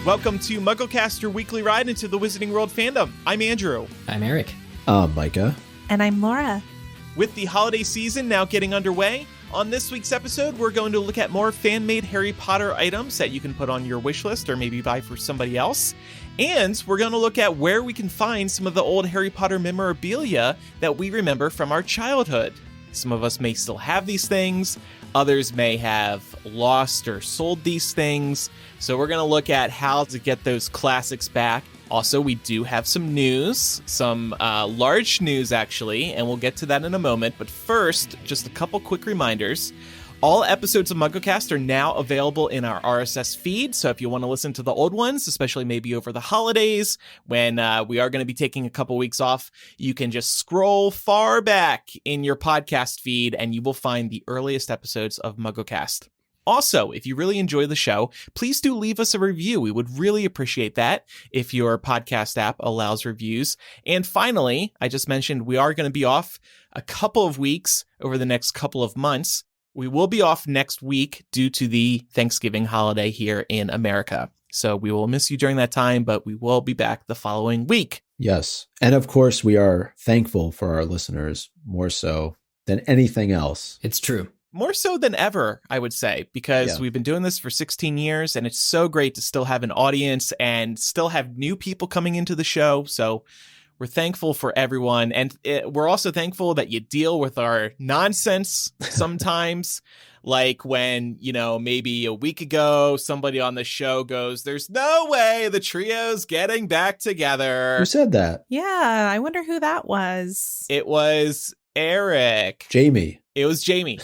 Welcome to MuggleCast, your weekly ride into the Wizarding World fandom. I'm Andrew. I'm Eric. Micah. And I'm Laura. With the holiday season now getting underway, on this week's episode, we're going to look at more fan-made Harry Potter items that you can put on your wish list or maybe buy for somebody else. And we're going to look at where we can find some of the old Harry Potter memorabilia that we remember from our childhood. Some of us may still have these things. Others may have lost or sold these things. So we're going to look at how to get those classics back. Also, we do have some news, some large news actually, and we'll get to that in a moment. But first, just a couple quick reminders. All episodes of MuggleCast are now available in our RSS feed, so if you want to listen to the old ones, especially maybe over the holidays, when we are going to be taking a couple weeks off, you can just scroll far back in your podcast feed and you will find the earliest episodes of MuggleCast. Also, if you really enjoy the show, please do leave us a review. We would really appreciate that if your podcast app allows reviews. And finally, I just mentioned we are going to be off a couple of weeks over the next couple of months. We will be off next week due to the Thanksgiving holiday here in America. So we will miss you during that time, but we will be back the following week. Yes. And of course, we are thankful for our listeners more so than anything else. It's true. More so than ever, I would say, because we've been doing this for 16 years and it's so great to still have an audience and still have new people coming into the show. So we're thankful for everyone. And we're also thankful that you deal with our nonsense sometimes. Like when, maybe a week ago, somebody on the show goes, "There's no way the trio's getting back together." Who said that? Yeah, I wonder who that was. It was Eric. Jamie. It was Jamie.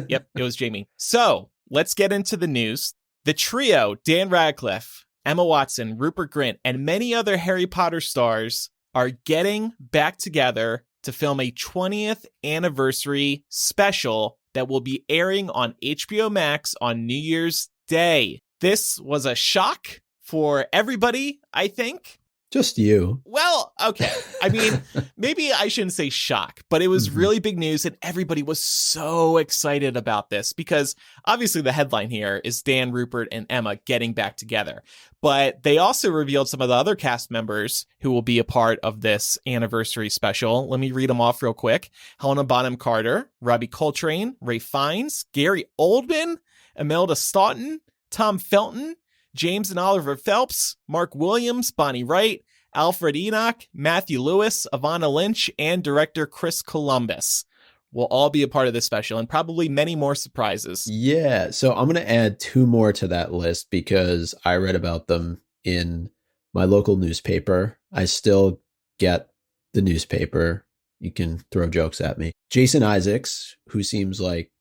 Yep, it was Jamie. So let's get into the news. The trio, Dan Radcliffe, Emma Watson, Rupert Grint, and many other Harry Potter stars are getting back together to film a 20th anniversary special that will be airing on HBO Max on New Year's Day. This was a shock for everybody, I think. Just you. Well, okay. I mean, maybe I shouldn't say shock, but it was really big news and everybody was so excited about this because obviously the headline here is Dan, Rupert, and Emma getting back together. But they also revealed some of the other cast members who will be a part of this anniversary special. Let me read them off real quick. Helena Bonham Carter, Robbie Coltrane, Ralph Fiennes, Gary Oldman, Imelda Staunton, Tom Felton, James and Oliver Phelps, Mark Williams, Bonnie Wright, Alfred Enoch, Matthew Lewis, Ivana Lynch, and director Chris Columbus will all be a part of this special and probably many more surprises. Yeah, so I'm going to add two more to that list because I read about them in my local newspaper. I still get the newspaper. You can throw jokes at me. Jason Isaacs, who seems like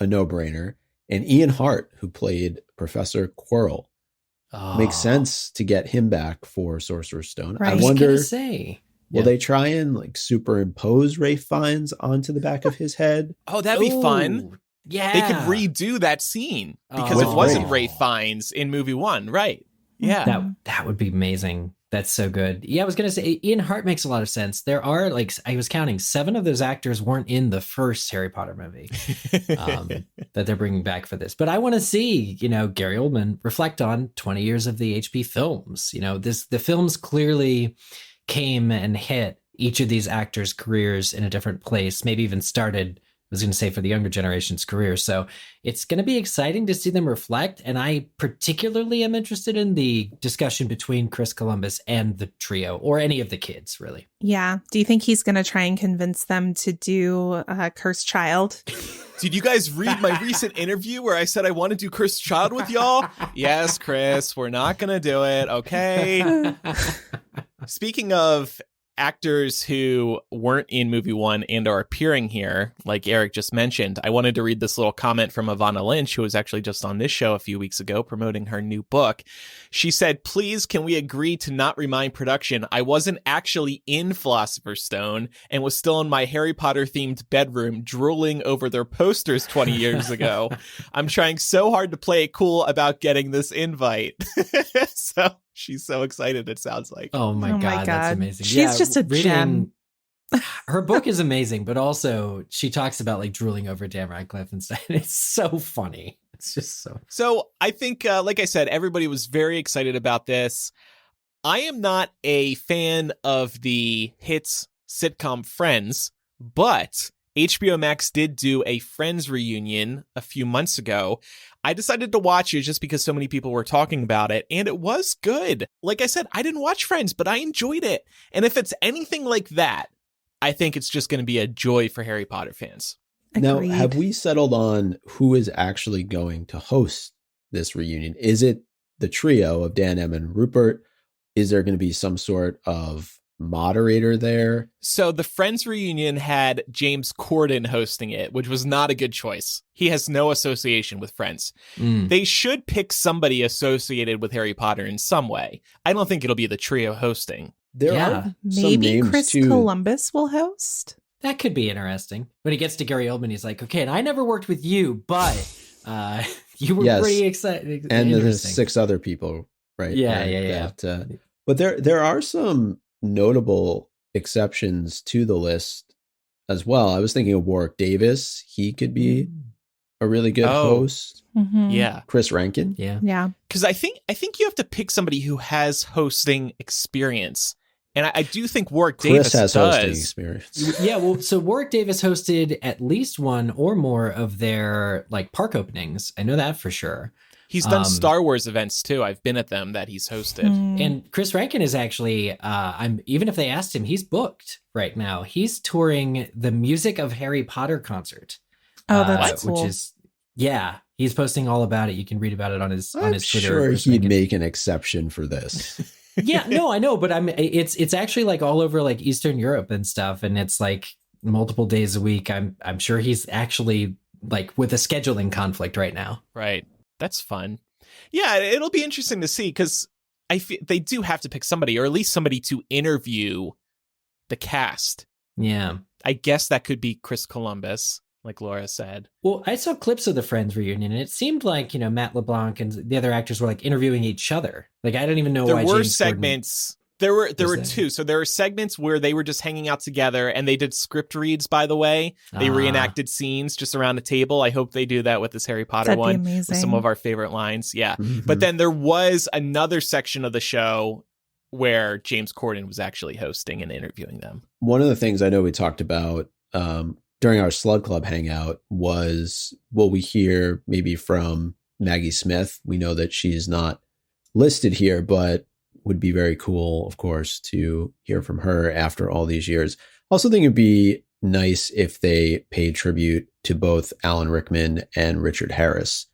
a no-brainer, and Ian Hart, who played Professor Quirrell. Makes sense to get him back for Sorcerer's Stone. Right. I wonder, will Yeah. they try and superimpose Ralph Fiennes onto the back of his head? Oh, that'd be fun. Yeah. They could redo that scene because it wasn't Ralph Fiennes in movie one, right? Yeah. That would be amazing. That's so good. Yeah, I was going to say, Ian Hart makes a lot of sense. There are, I was counting, 7 of those actors weren't in the first Harry Potter movie that they're bringing back for this. But I want to see, Gary Oldman reflect on 20 years of the HP films. The films clearly came and hit each of these actors' careers in a different place, maybe even started, I was going to say, for the younger generation's career. So it's going to be exciting to see them reflect. And I particularly am interested in the discussion between Chris Columbus and the trio, or any of the kids, really. Yeah. Do you think he's going to try and convince them to do Cursed Child? Did you guys read my recent interview where I said I want to do Cursed Child with y'all? Yes, Chris, we're not going to do it. Okay. Speaking of actors who weren't in movie one and are appearing here, like Eric just mentioned, I wanted to read this little comment from Ivana Lynch, who was actually just on this show a few weeks ago promoting her new book. She said, "Please, can we agree to not remind production I wasn't actually in Philosopher's Stone and was still in my Harry Potter themed bedroom drooling over their posters 20 years ago. I'm trying so hard to play it cool about getting this invite." So she's so excited, it sounds like. Oh my God, that's amazing. She's just a gem. Her book is amazing, but also she talks about drooling over Dan Radcliffe and stuff. It's so funny. It's just so. So I think, like I said, everybody was very excited about this. I am not a fan of the hits sitcom Friends, but HBO Max did do a Friends reunion a few months ago. I decided to watch it just because so many people were talking about it, and it was good. Like I said, I didn't watch Friends, but I enjoyed it. And if it's anything like that, I think it's just going to be a joy for Harry Potter fans. Agreed. Now, have we settled on who is actually going to host this reunion? Is it the trio of Dan, Emma, and Rupert? Is there going to be some sort of moderator there? So the Friends reunion had James Corden hosting it, which was not a good choice. He has no association with Friends. They should pick somebody associated with Harry Potter in some way. I don't think it'll be the trio hosting. There Yeah. are some Maybe names Chris too. Columbus will host. That could be interesting. When he gets to Gary Oldman, he's like, okay, and I never worked with you, but you were Yes. pretty excited. And there's interesting. 6 other people, right? Yeah. But there are some notable exceptions to the list as well. I was thinking of Warwick Davis. He could be a really good host. Mhm. Yeah. Chris Rankin. Yeah. Yeah. Because I think you have to pick somebody who has hosting experience. And I do think Warwick Davis Chris has hosting does. experience. Yeah, well, so Warwick Davis hosted at least one or more of their like park openings. I know that for sure. He's done Star Wars events too. I've been at them that he's hosted. And Chris Rankin is actually, even if they asked him, he's booked right now. He's touring the Music of Harry Potter concert. Oh, that's cool. Which is, he's posting all about it. You can read about it on his I'm Twitter. sure he'd make an exception for this. Yeah, no, I know, but it's actually like all over like Eastern Europe and stuff, and it's like multiple days a week. I'm sure he's actually like with a scheduling conflict right now. Right. That's fun. Yeah, it'll be interesting to see because I feel they do have to pick somebody, or at least somebody to interview the cast. Yeah. I guess that could be Chris Columbus, like Laura said. Well, I saw clips of the Friends reunion, and it seemed like, Matt LeBlanc and the other actors were like interviewing each other. Like, I don't even know why There were James segments. There were two. So there were segments where they were just hanging out together, and they did script reads, by the way. They reenacted scenes just around a table. I hope they do that with this Harry Potter That'd be one. amazing. With some of our favorite lines. Yeah. Mhm. But then there was another section of the show where James Corden was actually hosting and interviewing them. One of the things I know we talked about during our Slug Club hangout was, will we hear maybe from Maggie Smith? We know that she's not listed here, but would be very cool, of course, to hear from her after all these years. Also think it'd be nice if they paid tribute to both Alan Rickman and Richard Harris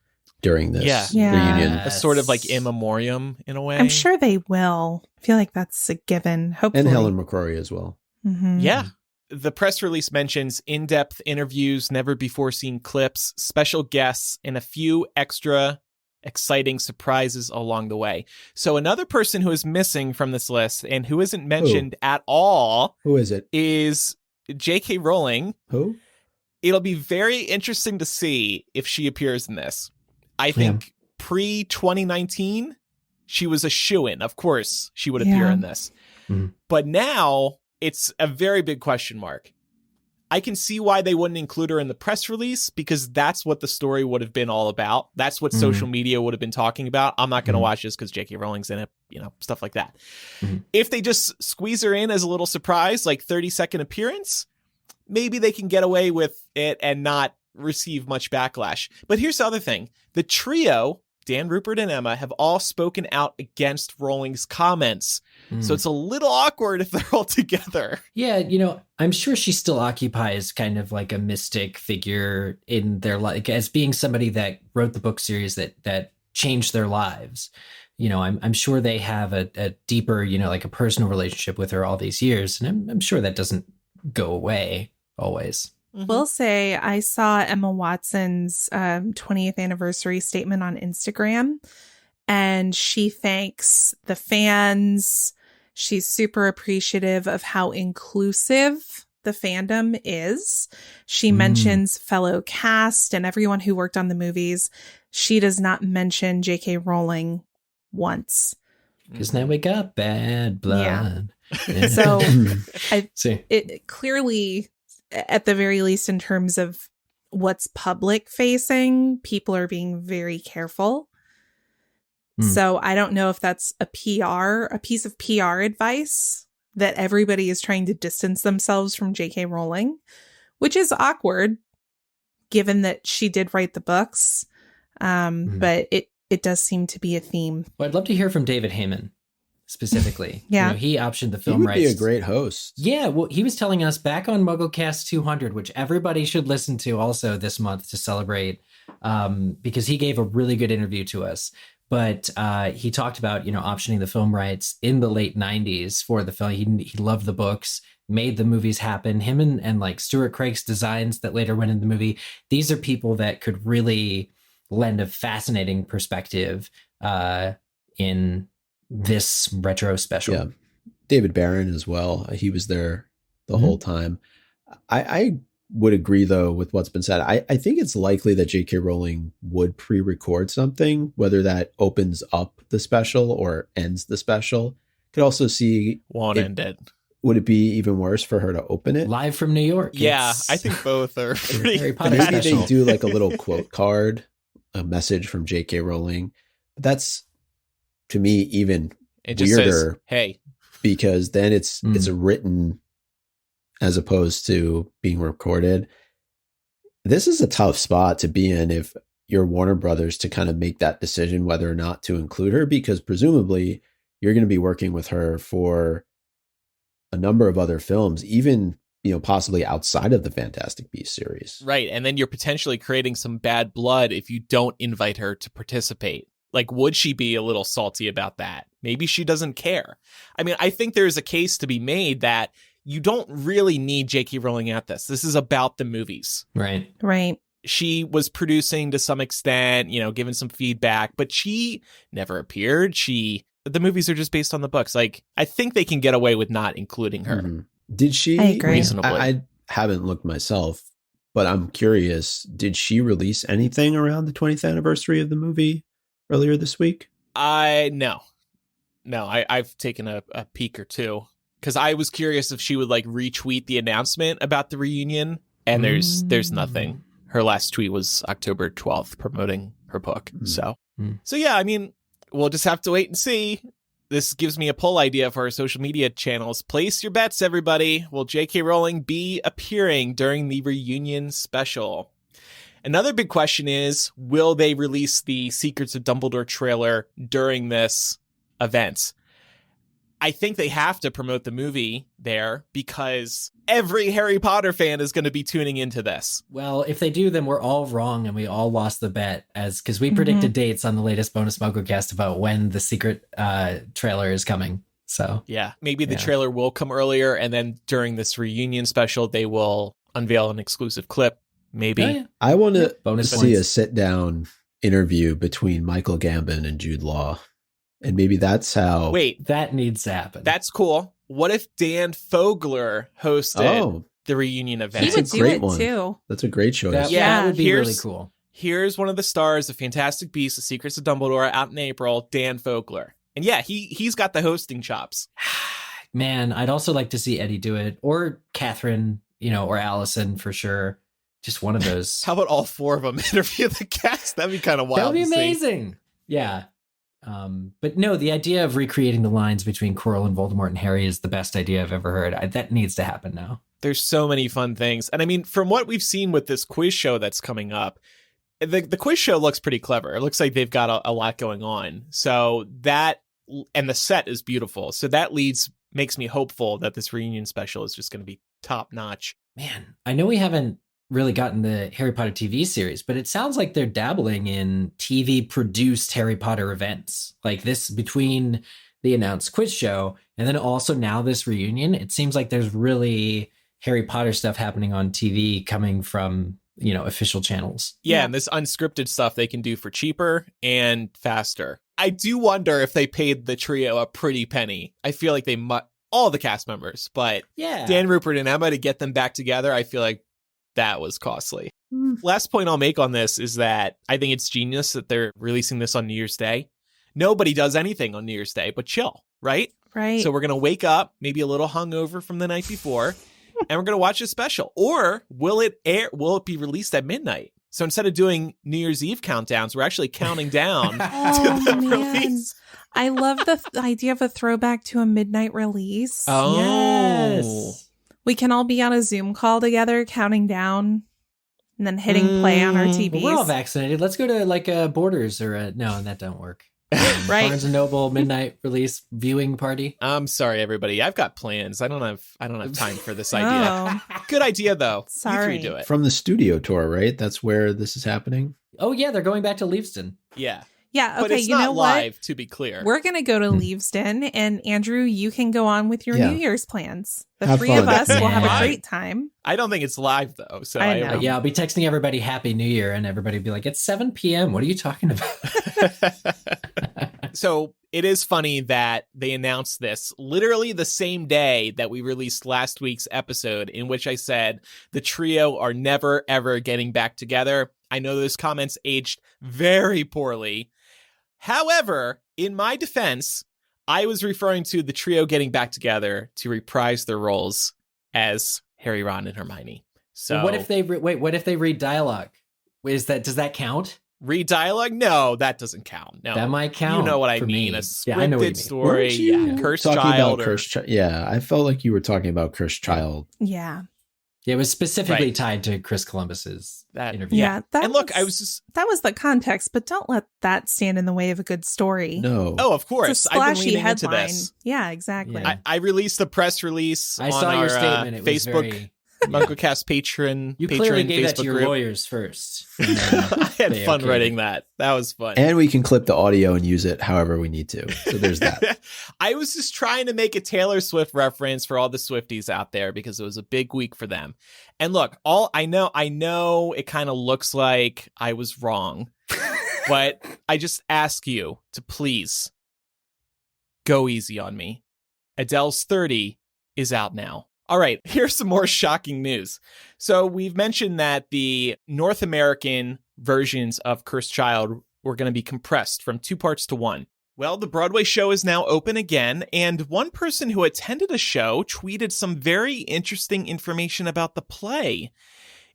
during this Yeah. reunion. A sort of like in memoriam in a way. I'm sure they will. I feel like that's a given. Hopefully. And Helen McCrory as well. Mhm. Yeah. The press release mentions in-depth interviews, never before seen clips, special guests, and a few extra exciting surprises along the way. So another person who is missing from this list and who isn't mentioned at all Who is it? is J.K. Rowling. Who? It'll be very interesting to see if she appears in this. I think pre-2019, she was a shoo-in. Of course, she would appear in this. Mhm. But now it's a very big question mark. I can see why they wouldn't include her in the press release because that's what the story would have been all about. That's what social media would have been talking about. I'm not going to watch this because J.K. Rowling's in it, stuff like that. If they just squeeze her in as a little surprise, like 30-second appearance, maybe they can get away with it and not receive much backlash. But here's the other thing. The trio, Dan, Rupert, and Emma, have all spoken out against Rowling's comments. So it's a little awkward if they're all together. Yeah, I'm sure she still occupies kind of like a mystic figure in their life, as being somebody that wrote the book series that changed their lives. I'm sure they have a deeper, like a personal relationship with her all these years. And I'm sure that doesn't go away always. Will say I saw Emma Watson's 20th anniversary statement on Instagram, and she thanks the fans. She's super appreciative of how inclusive the fandom is. She mentions fellow cast and everyone who worked on the movies. She does not mention J.K. Rowling once. Because now we got bad blood. Yeah. So See. it clearly, at the very least, in terms of what's public facing, people are being very careful. So I don't know if that's a piece of PR advice that everybody is trying to distance themselves from J.K. Rowling, which is awkward given that she did write the books. But it does seem to be a theme. Well, I'd love to hear from David Heyman specifically. Yeah. He optioned the film he would rights. be a great host. Yeah, well, he was telling us back on MuggleCast 200, which everybody should listen to also this month to celebrate, because he gave a really good interview to us. But he talked about, optioning the film rights in the late 90s for the film. He loved the books, made the movies happen. Him and like Stuart Craig's designs that later went in the movie. These are people that could really lend a fascinating perspective in this retro special. Yeah. David Barron as well. He was there the whole time. I would agree, though, with what's been said. I think it's likely that J.K. Rowling would pre-record something, whether that opens up the special or ends the special. Could also see... Won't end it. Would it be even worse for her to open it? Live from New York. Yeah, I think both are pretty Harry Potter Maybe special. they do like a little quote card, a message from J.K. Rowling. But that's, to me, even It just weirder. says, hey. Because then it's written as opposed to being recorded. This is a tough spot to be in if you're Warner Brothers to kind of make that decision whether or not to include her, because presumably you're going to be working with her for a number of other films, even, possibly outside of the Fantastic Beasts series. Right. And then you're potentially creating some bad blood if you don't invite her to participate. Like, would she be a little salty about that? Maybe she doesn't care. I mean, I think there's a case to be made that you don't really need J.K. Rowling at this. This is about the movies. Right. Right. She was producing to some extent, giving some feedback, but she never appeared. The movies are just based on the books. Like, I think they can get away with not including her. Mm-hmm. Did she? I agree. Reasonably. I haven't looked myself, but I'm curious. Did she release anything around the 20th anniversary of the movie earlier this week? No, I've taken a peek or two because I was curious if she would like retweet the announcement about the reunion, and there's nothing. Her last tweet was October 12th promoting her book. So yeah, I mean, we'll just have to wait and see. This gives me a poll idea for our social media channels. Place your bets, everybody. Will J.K. Rowling be appearing during the reunion special? Another big question is, will they release the Secrets of Dumbledore trailer during this event? I think they have to promote the movie there because every Harry Potter fan is going to be tuning into this. Well, if they do, then we're all wrong and we all lost the bet because we predicted dates on the latest bonus MuggleCast about when the secret trailer is coming. So yeah, maybe the trailer will come earlier, and then during this reunion special, they will unveil an exclusive clip. Maybe. Oh, yeah. I want to Bonus see points. a sit-down interview between Michael Gambon and Jude Law. And maybe that's how... Wait, that needs to happen. that's cool. What if Dan Fogler hosted the reunion event? He That's would a do great it one. too. That's a great choice. That would be really here's- cool. Here's one of the stars of Fantastic Beasts, The Secrets of Dumbledore, out in April, Dan Fogler. And yeah, he's got the hosting chops. Man, I'd also like to see Eddie do it, or Catherine, or Allison for sure. Just one of those. How about all four of them interview the cast? That'd be kind of wild. That would be to see. amazing. Yeah. But no, the idea of recreating the lines between Quirrell and Voldemort and Harry is the best idea I've ever heard. That needs to happen now. There's so many fun things. And I mean, from what we've seen with this quiz show that's coming up, the quiz show looks pretty clever. It looks like they've got a lot going on. So that, and the set is beautiful. So that makes me hopeful that this reunion special is just going to be top notch. Man, I know we haven't really gotten the Harry Potter TV series, but it sounds like they're dabbling in TV produced Harry Potter events like this between the announced quiz show and then also now this reunion. It seems like there's really Harry Potter stuff happening on TV coming from, official channels. Yeah, and this unscripted stuff they can do for cheaper and faster. I do wonder if they paid the trio a pretty penny. I feel like they all the cast members, but Yeah. Dan, Rupert, and Emma to get them back together, I feel like that was costly. Last point I'll make on this is that I think it's genius that they're releasing this on New Year's Day. Nobody does anything on New Year's Day but chill, right? Right. So we're going to wake up, maybe a little hungover from the night before, and we're going to watch a special. Or will it be released at midnight? So instead of doing New Year's Eve countdowns, we're actually counting down to the release. I love the idea of a throwback to a midnight release. Oh. Yes. We can all be on a Zoom call together, counting down, and then hitting play on our TVs. Well, we're all vaccinated. Let's go to like Borders or no, that don't work. Right. Barnes and Noble midnight release viewing party. I'm sorry, everybody. I've got plans. I don't have time for this idea. Good idea, though. Sorry. You three do it. From the studio tour, right? That's where this is happening. Oh yeah, they're going back to Leavesden. Yeah. Yeah, okay, But it's you know not live, what? to be clear. We're going to go to Leavesden, and Andrew, you can go on with your Yeah. New Year's plans. The Have three fun. of us will have Yeah. a great time. I don't think it's live, though. So I know. Yeah, I'll be texting everybody Happy New Year, and everybody will be like, "It's 7 p.m. What are you talking about?" So it is funny that they announced this literally the same day that we released last week's episode, in which I said the trio are never, ever getting back together. I know those comments aged very poorly. However, in my defense, I was referring to the trio getting back together to reprise their roles as Harry, Ron, and Hermione. So What if they what if they read dialogue? Does that count? read dialogue? No, that doesn't count. No, That might count. You know what I for mean? me. A Yeah, I know what you scripted mean. story. Weren't you Yeah, Cursed talking Child. about Cursed Child? Yeah, I felt like you were talking about Cursed Child. Yeah. Yeah, it was specifically Right. tied to Chris Columbus's That- interview. Yeah. And look, I was just That was the context, but don't let that stand in the way of a good story. No. of It's course. a I've been splashy leaning into headline. this. Yeah, exactly. Yeah. I released a press release I on saw our your statement. It was Facebook very. MuggleCast patron. You patron clearly gave that Facebook to your group. lawyers first. and then I had they fun okayed writing it. that. That was fun. And we can clip the audio and use it however we need to. So there's that. I was just trying to make a Taylor Swift reference for all the Swifties out there because it was a big week for them. And look, I know it kind of looks like I was wrong, but I just ask you to please go easy on me. Adele's 30 is out now. All right, here's some more shocking news. So we've mentioned that the North American versions of Cursed Child were going to be compressed from 2 parts to 1. Well, the Broadway show is now open again, and one person who attended a show tweeted some very interesting information about the play.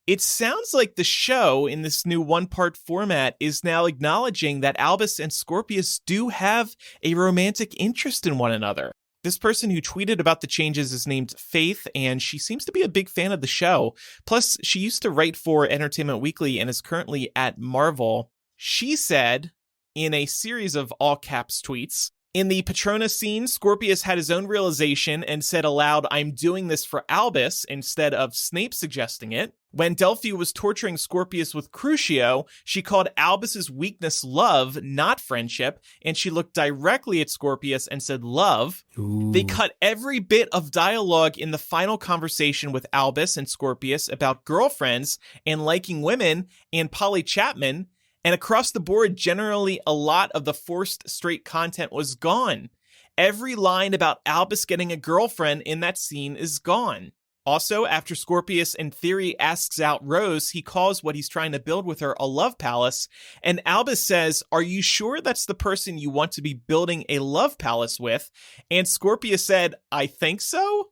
It sounds like the show in this new 1-part format is now acknowledging that Albus and Scorpius do have a romantic interest in one another. This person who tweeted about the changes is named Faith, and she seems to be a big fan of the show. Plus, she used to write for Entertainment Weekly and is currently at Marvel. She said in a series of all-caps tweets, in the Patronus scene, Scorpius had his own realization and said aloud, "I'm doing this for Albus," instead of Snape suggesting it. When Delphi was torturing Scorpius with Crucio, she called Albus's weakness love, not friendship, and she looked directly at Scorpius and said love. Ooh. They cut every bit of dialogue in the final conversation with Albus and Scorpius about girlfriends and liking women and Polly Chapman, and across the board, generally a lot of the forced straight content was gone. Every line about Albus getting a girlfriend in that scene is gone. Also, after Scorpius in theory asks out Rose, he calls what he's trying to build with her a love palace, and Albus says, "Are you sure that's the person you want to be building a love palace with?" And Scorpius said, "I think so."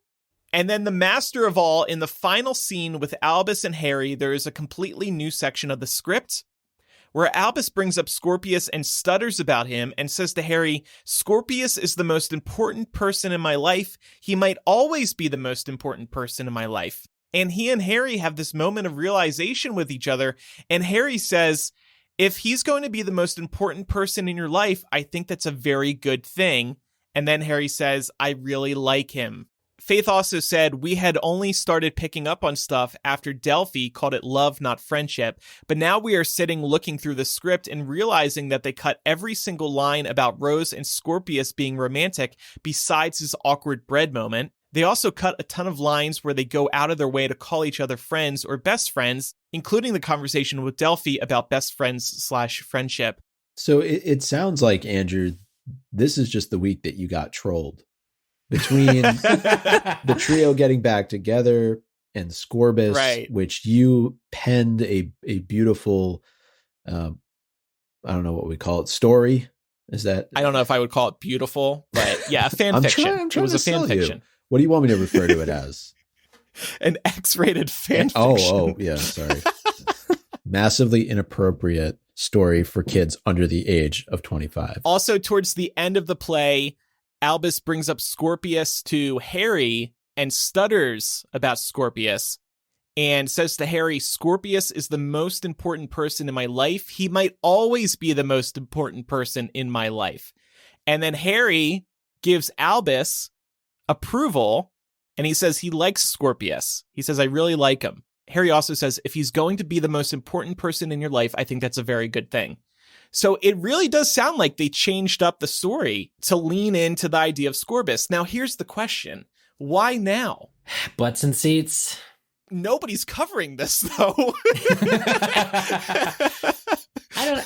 And then the master of all, in the final scene with Albus and Harry, there is a completely new section of the script where Albus brings up Scorpius and stutters about him and says to Harry, "Scorpius is the most important person in my life. He might always be the most important person in my life." And he and Harry have this moment of realization with each other. And Harry says, "If he's going to be the most important person in your life, I think that's a very good thing." And then Harry says, "I really like him." Faith also said, "We had only started picking up on stuff after Delphi called it love, not friendship. But now we are sitting looking through the script and realizing that they cut every single line about Rose and Scorpius being romantic besides his awkward bread moment. They also cut a ton of lines where they go out of their way to call each other friends or best friends, including the conversation with Delphi about best friends/friendship. So it sounds like, Andrew, this is just the week that you got trolled. Between the trio getting back together and Scorbus, Right. which you penned a beautiful, I don't know what we call it, story. Is that? I don't know if I would call it beautiful, but yeah, a fan fiction. I'm It was to a fan sell you. fiction. What do you want me to refer to it as? An X-rated fan Oh, fiction. yeah, sorry. Massively inappropriate story for kids under the age of 25. Also, towards the end of the play, Albus brings up Scorpius to Harry and stutters about Scorpius and says to Harry, Scorpius is the most important person in my life. He might always be the most important person in my life. And then Harry gives Albus approval, and he says he likes Scorpius. He says, I really like him. Harry also says, if he's going to be the most important person in your life, I think that's a very good thing. So it really does sound like they changed up the story to lean into the idea of Scorpius. Now, here's the question. Why now? Butts and seats. Nobody's covering this, though. I don't.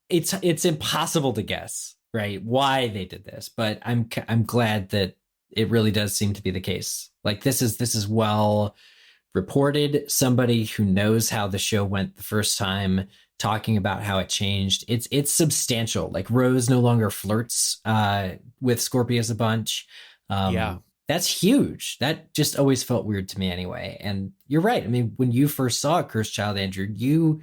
It's impossible to guess, right? Why they did this, but I'm glad that it really does seem to be the case. Like this is well reported. Somebody who knows how the show went the first time, talking about how it changed. It's substantial. Like Rose no longer flirts with Scorpius a bunch. Yeah. That's huge. That just always felt weird to me anyway. And you're right. I mean, when you first saw Cursed Child, Andrew, you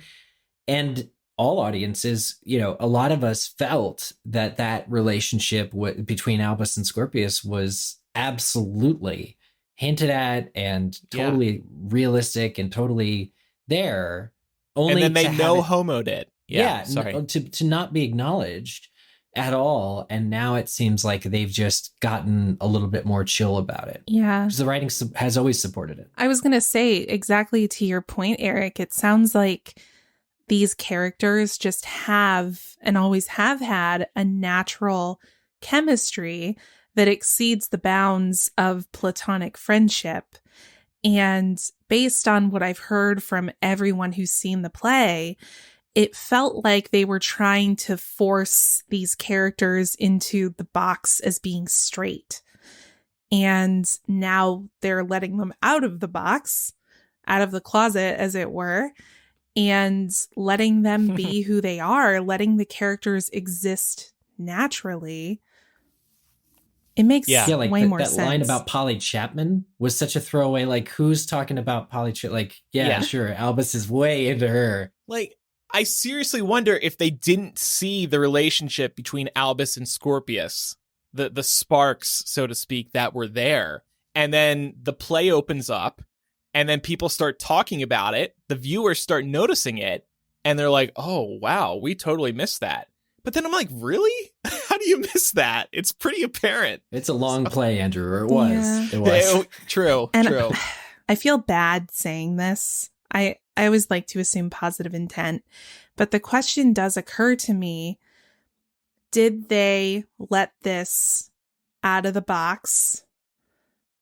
and all audiences, a lot of us felt that relationship between Albus and Scorpius was absolutely hinted at and totally realistic and totally there. Only and then they no-homoed it. Yeah, sorry. To not be acknowledged at all. And now it seems like they've just gotten a little bit more chill about it. Yeah. Because the writing has always supported it. I was going to say, exactly to your point, Eric, it sounds like these characters just have and always have had a natural chemistry that exceeds the bounds of platonic friendship. And based on what I've heard from everyone who's seen the play, it felt like they were trying to force these characters into the box as being straight. And now they're letting them out of the box, out of the closet, as it were, and letting them be who they are, letting the characters exist naturally. It makes like way more that sense. Line about Polly Chapman was such a throwaway. Like, who's talking about Polly Chapman? Like, sure, Albus is way into her. Like, I seriously wonder if they didn't see the relationship between Albus and Scorpius, the sparks, so to speak, that were there. And then the play opens up, and then people start talking about it. The viewers start noticing it, and they're like, oh, wow, we totally missed that. But then I'm like, really? How do you miss that? It's pretty apparent. It's a long play, Andrew, or it was. Yeah. It was. True. I feel bad saying this. I always like to assume positive intent, but the question does occur to me, did they let this out of the box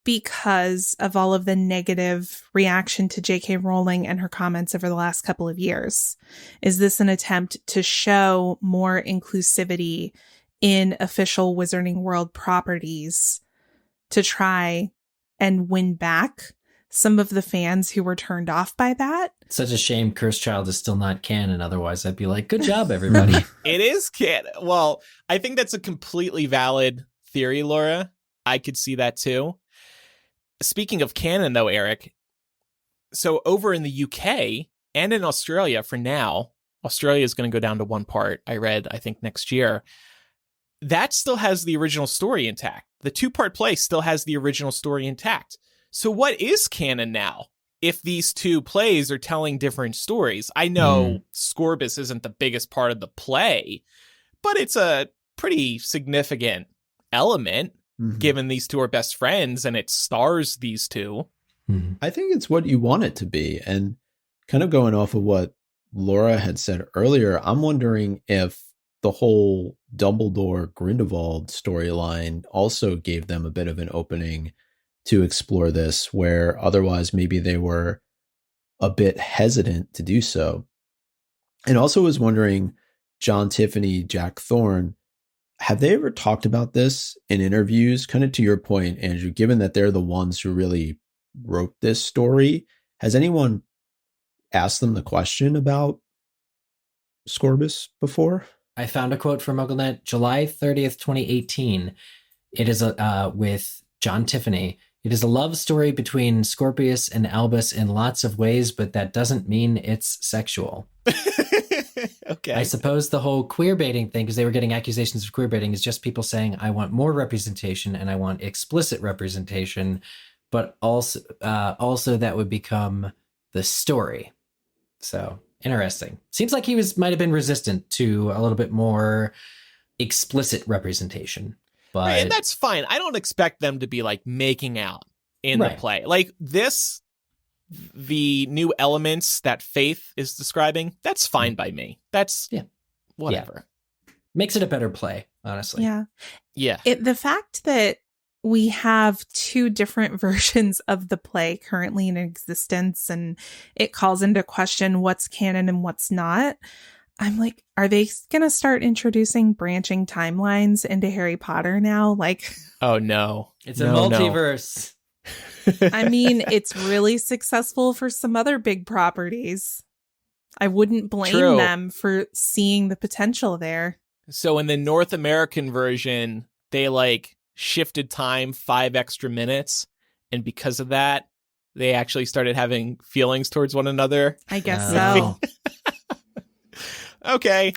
because of all of the negative reaction to J.K. Rowling and her comments over the last couple of years? Is this an attempt to show more inclusivity in official Wizarding World properties to try and win back some of the fans who were turned off by that? Such a shame Cursed Child is still not canon. Otherwise, I'd be like, good job, everybody. It is canon. Well, I think that's a completely valid theory, Laura. I could see that too. Speaking of canon, though, Eric, so over in the UK and in Australia for now, Australia is going to go down to one part, I read, I think next year. That still has the original story intact. The two-part play still has the original story intact. So what is canon now if these two plays are telling different stories? I know Scorpius isn't the biggest part of the play, but it's a pretty significant element given these two are best friends and it stars these two. I think it's what you want it to be. And kind of going off of what Laura had said earlier, I'm wondering if the whole Dumbledore Grindelwald storyline also gave them a bit of an opening to explore this, where otherwise maybe they were a bit hesitant to do so. And also was wondering, John Tiffany, Jack Thorne, have they ever talked about this in interviews? Kind of to your point, Andrew, given that they're the ones who really wrote this story, has anyone asked them the question about Scorpius before? I found a quote from MuggleNet, July 30th, 2018. It is with John Tiffany. It is a love story between Scorpius and Albus in lots of ways, but that doesn't mean it's sexual. Okay. I suppose the whole queer baiting thing, because they were getting accusations of queer baiting, is just people saying, I want more representation and I want explicit representation, but also that would become the story. So interesting. Seems like he might have been resistant to a little bit more explicit representation. But Right, and that's fine. I don't expect them to be like making out in the play. Like this, the new elements that Faith is describing, that's fine by me. That's whatever. Yeah. Makes it a better play, honestly. Yeah. Yeah. The fact that we have two different versions of the play currently in existence, and it calls into question what's canon and what's not. I'm like, are they going to start introducing branching timelines into Harry Potter now? Like, oh no, it's a multiverse. I mean, it's really successful for some other big properties. I wouldn't blame them for seeing the potential there. So in the North American version, they like shifted time 5 extra minutes. And because of that, they actually started having feelings towards one another. I guess so. Okay.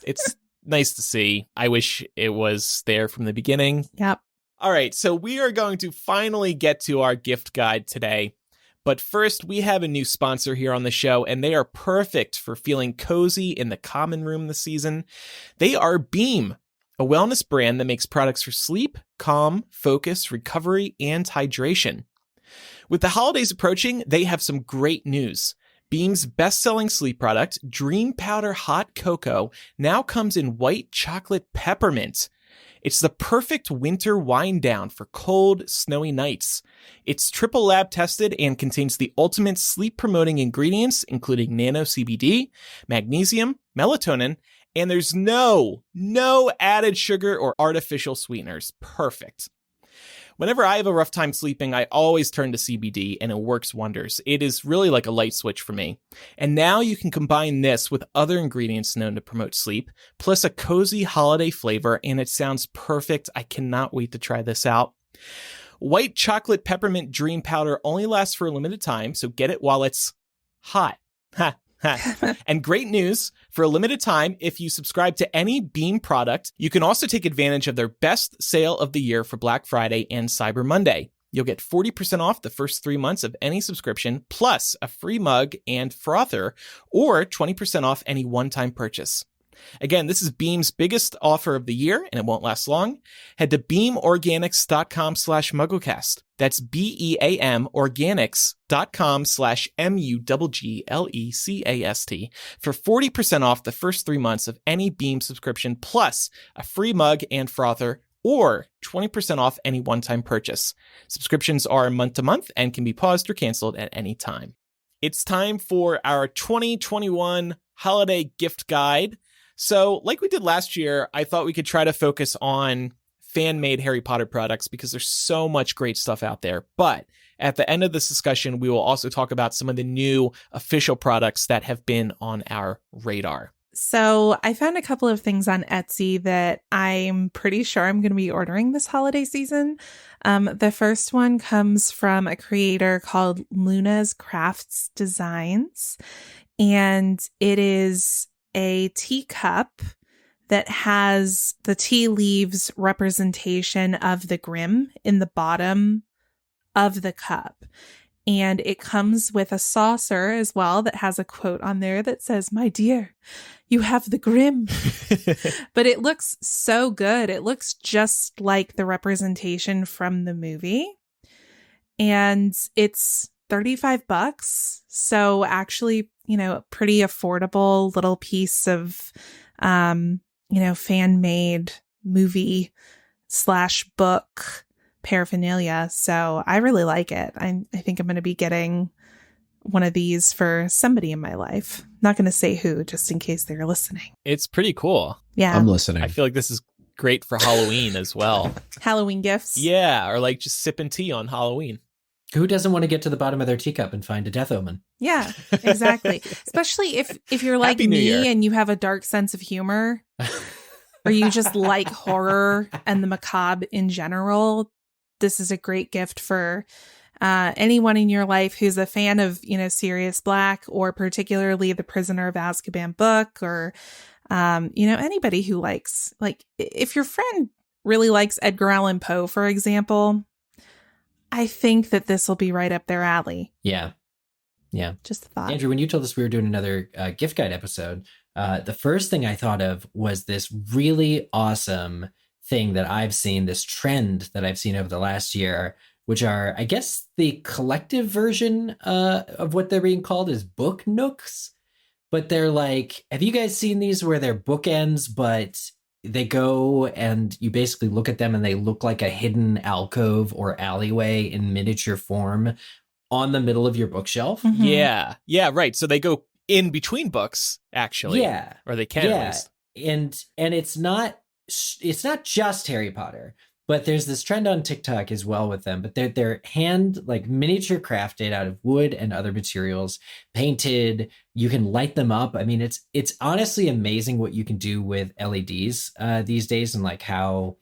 It's nice to see. I wish it was there from the beginning. Yep. All right. So we are going to finally get to our gift guide today. But first, we have a new sponsor here on the show, and they are perfect for feeling cozy in the common room this season. They are Beam, a wellness brand that makes products for sleep, calm, focus, recovery, and hydration. With the holidays approaching, they have some great news. Beam's best-selling sleep product, Dream Powder Hot Cocoa, now comes in white chocolate peppermint. It's the perfect winter wind down for cold, snowy nights. It's triple lab tested and contains the ultimate sleep-promoting ingredients, including nano CBD, magnesium, melatonin, and there's no added sugar or artificial sweeteners. Perfect. Whenever I have a rough time sleeping, I always turn to CBD, and it works wonders. It is really like a light switch for me. And now you can combine this with other ingredients known to promote sleep, plus a cozy holiday flavor, and it sounds perfect. I cannot wait to try this out. White chocolate peppermint dream powder only lasts for a limited time, so get it while it's hot. Ha. And great news, for a limited time, if you subscribe to any Beam product, you can also take advantage of their best sale of the year for Black Friday and Cyber Monday. You'll get 40% off the first 3 months of any subscription, plus a free mug and frother, or 20% off any one-time purchase. Again, this is Beam's biggest offer of the year, and it won't last long. Head to beamorganics.com/MuggleCast. That's BEAM organics.com/MuggleCast for 40% off the first 3 months of any Beam subscription, plus a free mug and frother, or 20% off any one-time purchase. Subscriptions are month to month and can be paused or canceled at any time. It's time for our 2021 holiday gift guide. So like we did last year, I thought we could try to focus on fan-made Harry Potter products because there's so much great stuff out there. But at the end of this discussion, we will also talk about some of the new official products that have been on our radar. So I found a couple of things on Etsy that I'm pretty sure I'm going to be ordering this holiday season. The first one comes from a creator called Luna's Crafts Designs, and it is a teacup that has the tea leaves representation of the Grim in the bottom of the cup. And it comes with a saucer as well that has a quote on there that says, "My dear, you have the Grim." But it looks so good. It looks just like the representation from the movie. And it's $35. So actually, a pretty affordable little piece of, fan-made movie/book paraphernalia. So I really like it. I think I'm going to be getting one of these for somebody in my life. Not going to say who, just in case they're listening. It's pretty cool. Yeah. I'm listening. I feel like this is great for Halloween as well. Halloween gifts. Yeah, or like just sipping tea on Halloween. Who doesn't want to get to the bottom of their teacup and find a death omen? Yeah, exactly. Especially if you're like Happy New me Year. and you have a dark sense of humor, or you just like horror and the macabre in general. this is a great gift for anyone in your life who's a fan of, Sirius Black, or particularly the Prisoner of Azkaban book, or, anybody who likes, like, if your friend really likes Edgar Allan Poe, for example, I think that this will be right up their alley. Yeah. Just a thought. Andrew, when you told us we were doing another gift guide episode, the first thing I thought of was this really awesome thing that I've seen, this trend that I've seen over the last year, which are, I guess, the collective version of what they're being called is book nooks. But they're like, have you guys seen these where they're bookends, but they go and you basically look at them and they look like a hidden alcove or alleyway in miniature form on the middle of your bookshelf? Mm-hmm. Yeah, right. So they go in between books, actually. Yeah. Or they can at least. And it's not just Harry Potter, but there's this trend on TikTok as well with them. But they're hand, like, miniature crafted out of wood and other materials, painted. You can light them up. I mean, it's honestly amazing what you can do with LEDs these days, and like how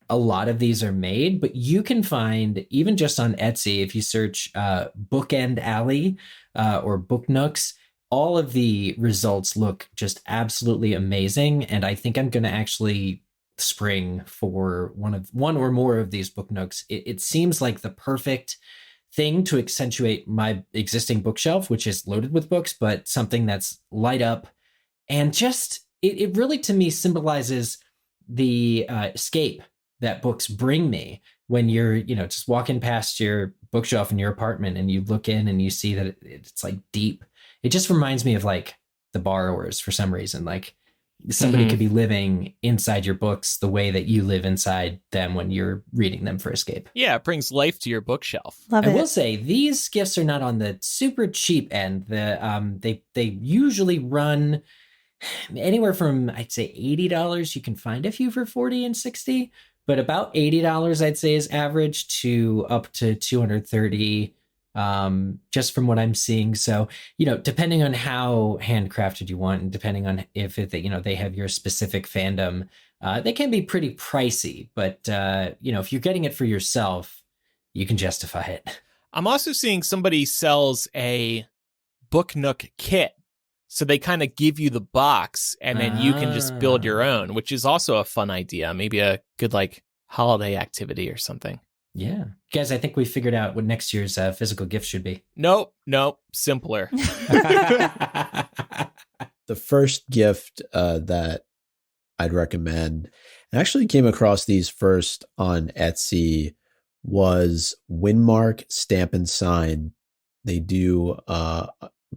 a lot of these are made. But you can find, even just on Etsy, if you search Bookend Alley or Book Nooks, all of the results look just absolutely amazing. And I think I'm going to actually spring for one or more of these book nooks. It seems like the perfect thing to accentuate my existing bookshelf, which is loaded with books, but something that's light up, and just it really, to me, symbolizes the escape that books bring me when you're just walking past your bookshelf in your apartment and you look in and you see that it's like deep. It just reminds me of like The Borrowers for some reason. Like, somebody could be living inside your books the way that you live inside them when you're reading them for escape. Yeah, it brings life to your bookshelf. Love I it. will say these gifts are not on the super cheap end. They usually run anywhere from, I'd say, $80. You can find a few for $40 and $60, but about $80 I'd say is average, to up to $230. Just from what I'm seeing. So, depending on how handcrafted you want, and depending on if they have your specific fandom, they can be pretty pricey, but if you're getting it for yourself, you can justify it. I'm also seeing somebody sells a Book Nook kit. So they kind of give you the box and then you can just build your own, which is also a fun idea. Maybe a good holiday activity or something. Yeah. Guys, I think we figured out what next year's physical gift should be. Nope. Simpler. The first gift that I'd recommend, and actually came across these first on Etsy, was Windmark Stamp and Sign. They do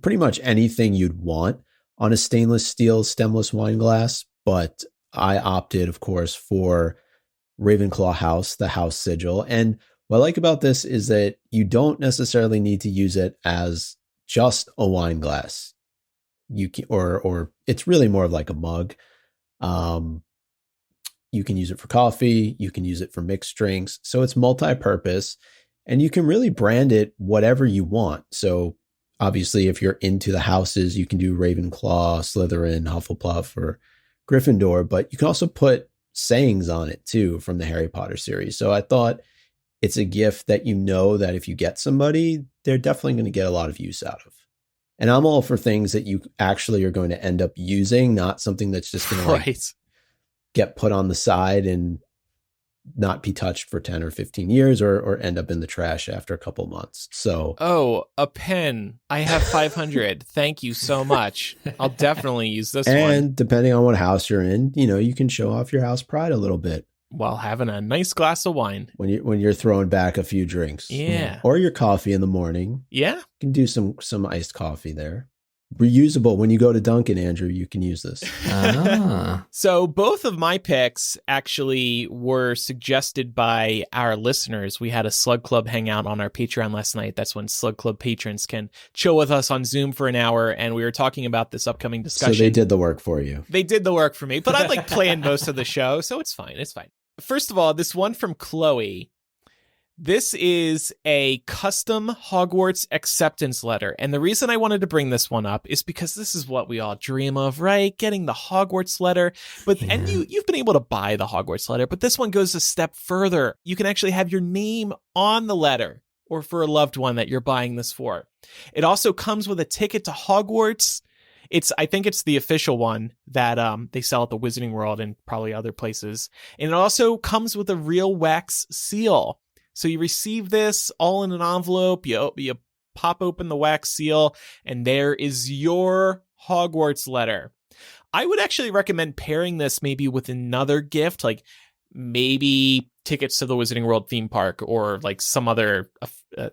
pretty much anything you'd want on a stainless steel stemless wine glass, but I opted, of course, for Ravenclaw House, the house sigil. And what I like about this is that you don't necessarily need to use it as just a wine glass. You can, or it's really more of like a mug. You can use it for coffee. You can use it for mixed drinks. So it's multi-purpose, and you can really brand it whatever you want. So obviously, if you're into the houses, you can do Ravenclaw, Slytherin, Hufflepuff, or Gryffindor, but you can also put sayings on it too from the Harry Potter series. So I thought it's a gift that that if you get somebody, they're definitely going to get a lot of use out of. And I'm all for things that you actually are going to end up using, not something that's just going to get put on the side and not be touched for 10 or 15 years or end up in the trash after a couple months. So, a pen. I have 500. Thank you so much. I'll definitely use this one. And depending on what house you're in, you can show off your house pride a little bit while having a nice glass of wine when you're throwing back a few drinks. Yeah. Or your coffee in the morning. Yeah. You can do some iced coffee there. Reusable. When you go to Dunkin', Andrew, you can use this. So both of my picks actually were suggested by our listeners. We had a Slug Club hangout on our Patreon last night. That's when Slug Club patrons can chill with us on Zoom for an hour, and we were talking about this upcoming discussion. So they did the work for you. They did the work for me, but I planned most of the show, so it's fine. It's fine. First of all, this one from Chloe. This is a custom Hogwarts acceptance letter. And the reason I wanted to bring this one up is because this is what we all dream of, right? Getting the Hogwarts letter. And you've been able to buy the Hogwarts letter, but this one goes a step further. You can actually have your name on the letter, or for a loved one that you're buying this for. It also comes with a ticket to Hogwarts. I think it's the official one that they sell at the Wizarding World and probably other places. And it also comes with a real wax seal. So you receive this all in an envelope, you pop open the wax seal, and there is your Hogwarts letter. I would actually recommend pairing this maybe with another gift, like maybe tickets to the Wizarding World theme park or like some other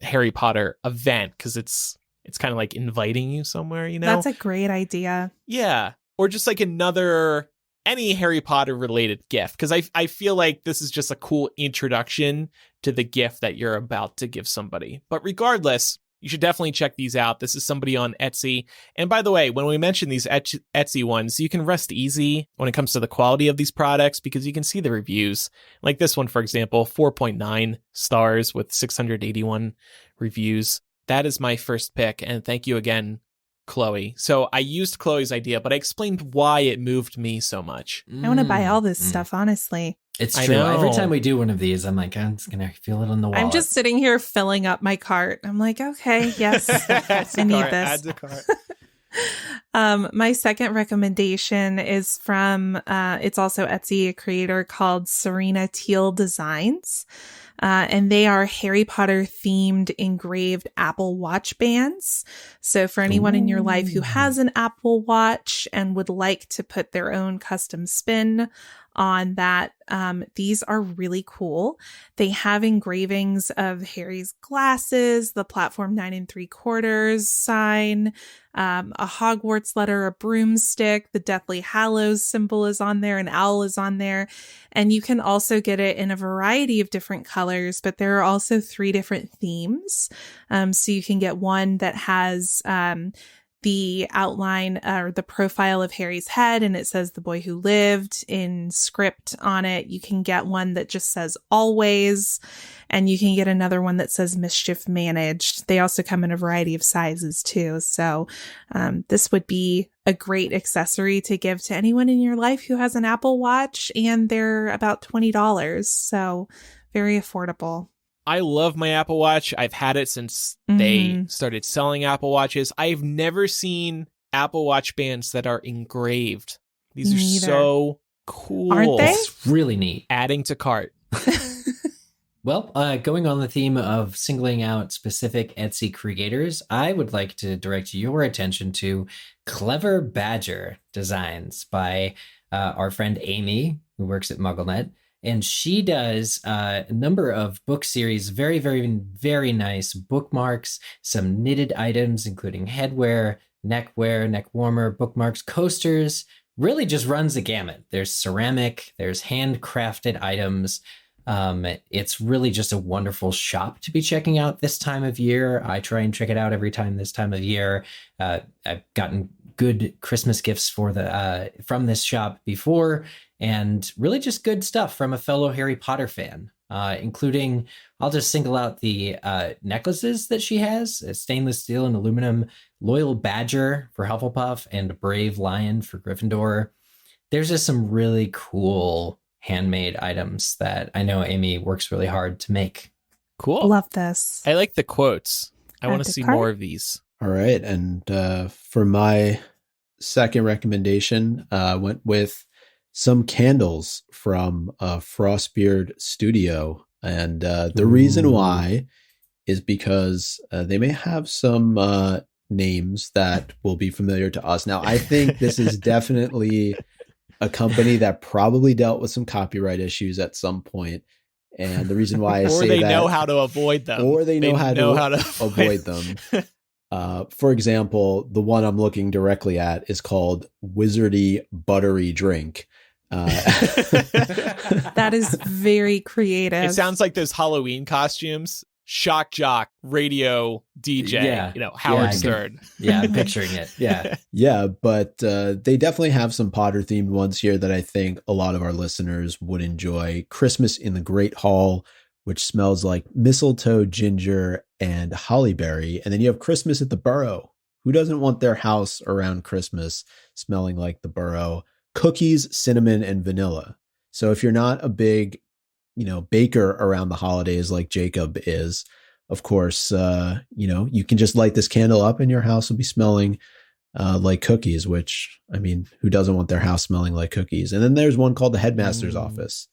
Harry Potter event, because it's kind of like inviting you somewhere, you know? That's a great idea. Yeah. Or just like any Harry Potter related gift, because I feel like this is just a cool introduction to the gift that you're about to give somebody. But regardless, you should definitely check these out. This is somebody on Etsy. And by the way, when we mention these Etsy ones, you can rest easy when it comes to the quality of these products, because you can see the reviews. Like this one, for example, 4.9 stars with 681 reviews. That is my first pick. And thank you again, Chloe. So I used Chloe's idea, but I explained why it moved me so much. I want to buy all this stuff, honestly. It's true. Every time we do one of these, I'm like, I'm just going to feel it on the wall. I'm just sitting here filling up my cart. I'm like, okay, yes, I need this. Add to cart. My second recommendation is from, it's also Etsy, a creator called Serena Teal Designs. And they are Harry Potter themed engraved Apple Watch bands. So for anyone in your life who has an Apple Watch and would like to put their own custom spin on that, these are really cool. They have engravings of Harry's glasses, the platform 9 3/4 sign, a Hogwarts letter, a broomstick, the Deathly Hallows symbol is on there, an owl is on there. And you can also get it in a variety of different colors, but there are also 3 different themes. So you can get one that has the outline or the profile of Harry's head, and it says "The Boy Who Lived" in script on it. You can get one that just says "Always," and you can get another one that says "Mischief Managed." They also come in a variety of sizes too. So this would be a great accessory to give to anyone in your life who has an Apple Watch, and they're about $20. So very affordable. I love my Apple Watch. I've had it since they started selling Apple Watches. I've never seen Apple Watch bands that are engraved. These are so cool. Aren't they? It's really neat. Adding to cart. Well, going on the theme of singling out specific Etsy creators, I would like to direct your attention to Clever Badger Designs by our friend Amy, who works at MuggleNet. And she does a number of book series, very, very, very nice bookmarks, some knitted items, including headwear, neckwear, neck warmer, bookmarks, coasters, really just runs the gamut. There's ceramic, there's handcrafted items. It's really just a wonderful shop to be checking out this time of year. I try and check it out every time this time of year. I've gotten good Christmas gifts from this shop before, and really just good stuff from a fellow Harry Potter fan, including, I'll just single out the necklaces that she has, a stainless steel and aluminum Loyal Badger for Hufflepuff and a Brave Lion for Gryffindor. There's just some really cool handmade items that I know Amy works really hard to make. Cool. Love this. I like the quotes. I want to to see cart. more of these. All right. And for my second recommendation, I went with some candles from Frostbeard Studio. And the reason why is because they may have some names that will be familiar to us. Now, I think this is definitely a company that probably dealt with some copyright issues at some point. And the reason why I say that... Or they know how to avoid them. Or they know how to avoid them. For example, the one I'm looking directly at is called Wizardy Buttery Drink. That is very creative. It sounds like those Halloween costumes. Shock jock, radio DJ, Howard Stern. I'm picturing it. Yeah. Yeah, but they definitely have some Potter themed ones here that I think a lot of our listeners would enjoy. Christmas in the Great Hall, which smells like mistletoe, ginger, and hollyberry. And then you have Christmas at the Burrow. Who doesn't want their house around Christmas smelling like the Burrow? Cookies, cinnamon, and vanilla. So if you're not a big, baker around the holidays like Jacob is, of course, you can just light this candle up and your house will be smelling like cookies, which, who doesn't want their house smelling like cookies? And then there's one called the Headmaster's Office,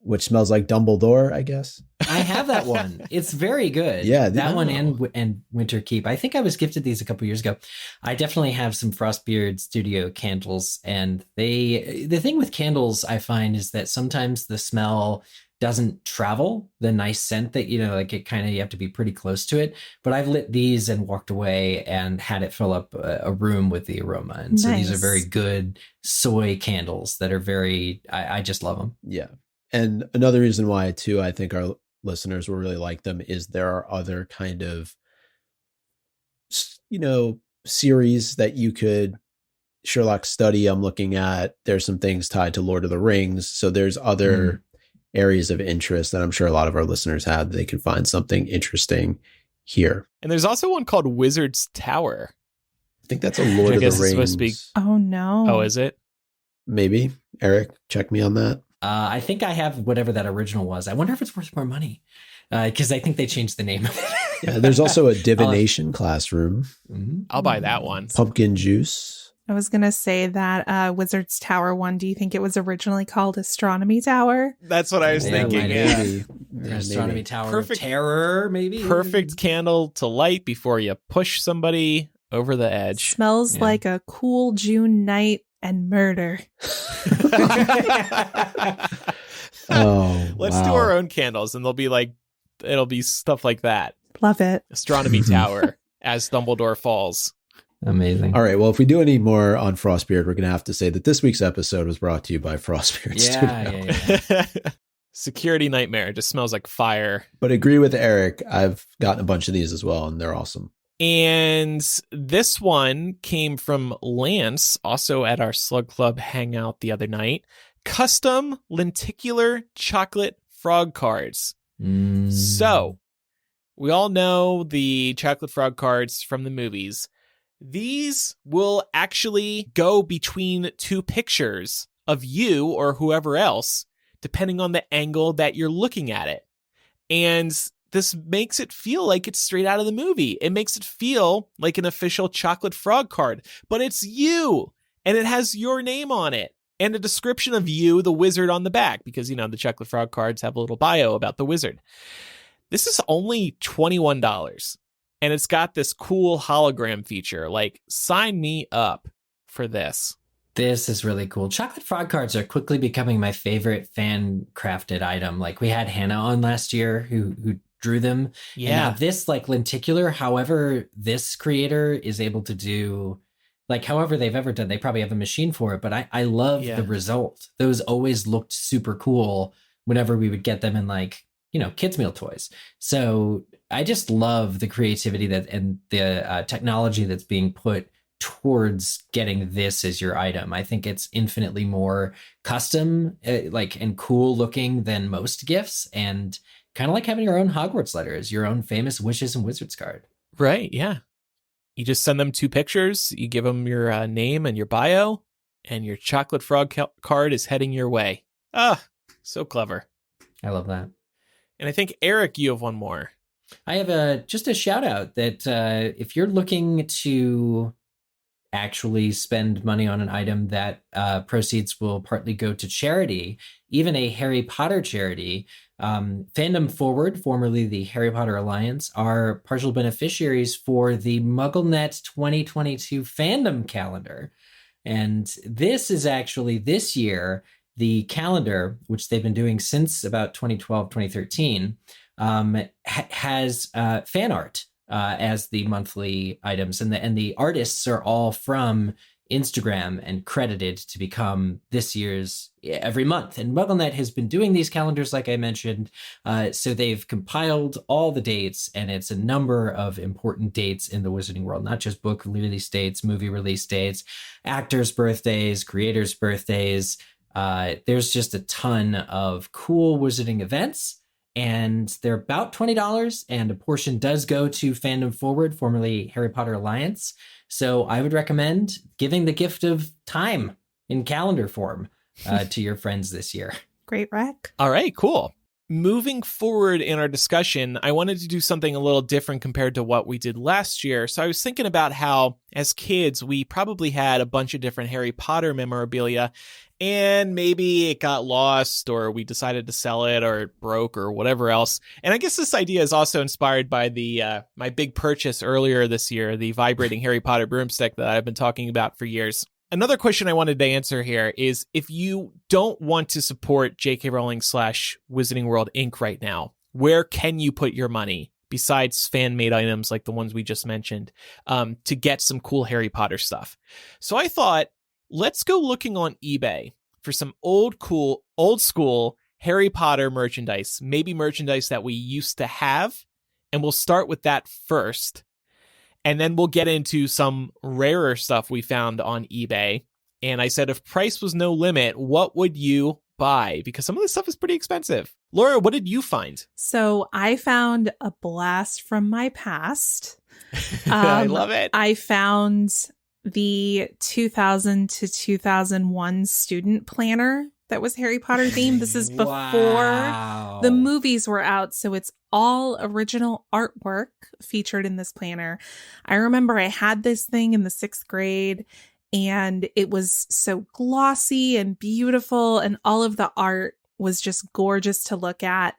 which smells like Dumbledore, I guess. I have that one. It's very good. Yeah. That one and Winter Keep. I think I was gifted these a couple years ago. I definitely have some Frostbeard Studio candles. And the thing with candles I find is that sometimes the smell doesn't travel the nice scent that, you have to be pretty close to it. But I've lit these and walked away and had it fill up a room with the aroma. And so these are very good soy candles that are I just love them. Yeah. And another reason why, too, I think our listeners will really like them is there are other kind of, series that you could, Sherlock Study I'm looking at. There's some things tied to Lord of the Rings. So there's other areas of interest that I'm sure a lot of our listeners have. They can find something interesting here. And there's also one called Wizard's Tower. I think that's a Lord of the Rings. Supposed to be... Oh, no. Oh, is it? Maybe. Eric, check me on that. I think I have whatever that original was. I wonder if it's worth more money because I think they changed the name of it. Yeah, there's also a divination classroom. I'll buy that one. Pumpkin juice. I was going to say that Wizard's Tower one, do you think it was originally called Astronomy Tower? That's what I was thinking. Maybe. Astronomy Tower Perfect, of Terror, maybe? Perfect candle to light before you push somebody over the edge. Smells like a cool June night and murder. Let's do our own candles and it'll be stuff like that. Love it. Astronomy Tower as Dumbledore falls. Amazing. All right. Well, if we do any more on Frostbeard, we're going to have to say that this week's episode was brought to you by Frostbeard Studio. Yeah. Security Nightmare. Just smells like fire. But agree with Eric. I've gotten a bunch of these as well, and they're awesome. And this one came from Lance, also at our Slug Club hangout the other night. Custom lenticular chocolate frog cards. So, we all know the chocolate frog cards from the movies. These will actually go between two pictures of you or whoever else, depending on the angle that you're looking at it. And this makes it feel like it's straight out of the movie. It makes it feel like an official chocolate frog card, but it's you, and it has your name on it, and a description of you, the wizard, on the back, because, the chocolate frog cards have a little bio about the wizard. This is only $21. And it's got this cool hologram feature. Sign me up for this. This is really cool. Chocolate frog cards are quickly becoming my favorite fan crafted item. We had Hannah on last year who drew them. Yeah. And now this lenticular, however this creator is able to do, however they've ever done, they probably have a machine for it, but I love the result. Those always looked super cool whenever we would get them in kids meal toys. So I just love the creativity and the technology that's being put towards getting this as your item. I think it's infinitely more custom, and cool looking than most gifts, and kind of like having your own Hogwarts letters, your own famous wishes and wizards card. Right. Yeah. You just send them 2 pictures. You give them your name and your bio, and your chocolate frog card is heading your way. So clever. I love that. And I think, Eric, you have one more. I have just a shout out that if you're looking to actually spend money on an item that proceeds will partly go to charity, even a Harry Potter charity, Fandom Forward, formerly the Harry Potter Alliance, are partial beneficiaries for the MuggleNet 2022 fandom calendar. And this is actually this year, the calendar, which they've been doing since about 2012, 2013, has fan art as the monthly items. And the artists are all from Instagram and credited to become this year's every month. And MuggleNet has been doing these calendars, like I mentioned. So they've compiled all the dates, and it's a number of important dates in the wizarding world, not just book release dates, movie release dates, actors' birthdays, creators' birthdays. There's just a ton of cool wizarding events. and they're about $20, and a portion does go to Fandom Forward, formerly Harry Potter Alliance. So I would recommend giving the gift of time in calendar form to your friends this year. Great rec. All right, cool. Moving forward in our discussion, I wanted to do something a little different compared to what we did last year. So I was thinking about how, as kids, we probably had a bunch of different Harry Potter memorabilia, and maybe it got lost, or we decided to sell it, or it broke, or whatever else. And I guess this idea is also inspired by the my big purchase earlier this year, the vibrating Harry Potter broomstick that I've been talking about for years. Another question I wanted to answer here is, if you don't want to support J.K. Rowling / Wizarding World Inc. right now, where can you put your money besides fan-made items like the ones we just mentioned to get some cool Harry Potter stuff? So I thought, let's go looking on eBay for some old school Harry Potter merchandise, maybe merchandise that we used to have, and we'll start with that first. And then we'll get into some rarer stuff we found on eBay. And I said, if price was no limit, what would you buy? Because some of this stuff is pretty expensive. Laura, what did you find? So I found a blast from my past. I love it. I found the 2000 to 2001 student planner that was Harry Potter themed. This is before the movies were out, so it's all original artwork featured in this planner. I remember I had this thing in the 6th grade, and it was so glossy and beautiful, and all of the art was just gorgeous to look at.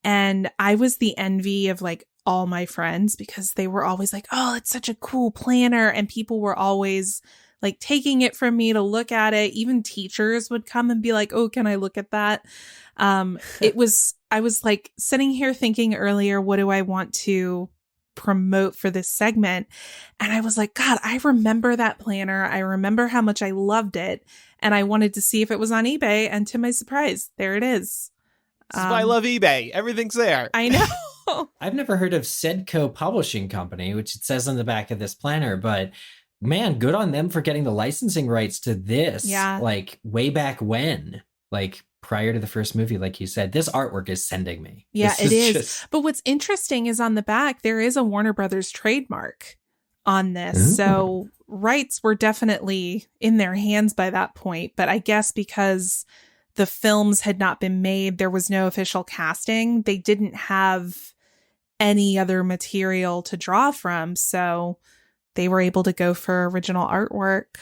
And I was the envy of like all my friends, because they were always like, oh, it's such a cool planner, and people were always like taking it from me to look at it. Even teachers would come and be like, oh, can I look at that? I was like sitting here thinking earlier, what do I want to promote for this segment? And I was like, God, I remember that planner. I remember how much I loved it. And I wanted to see if it was on eBay. And to my surprise, there it is. That's why I love eBay. Everything's there. I know. I've never heard of Sedco Publishing Company, which it says on the back of this planner, but man, good on them for getting the licensing rights to this. Yeah. Like way back when, like prior to the first movie, like you said, this artwork is sending me. Yeah, This it is. just- But what's interesting is on the back, there is a Warner Brothers trademark on this. Ooh. So rights were definitely in their hands by that point. But I guess because the films had not been made, there was no official casting. They didn't have any other material to draw from. So they were able to go for original artwork.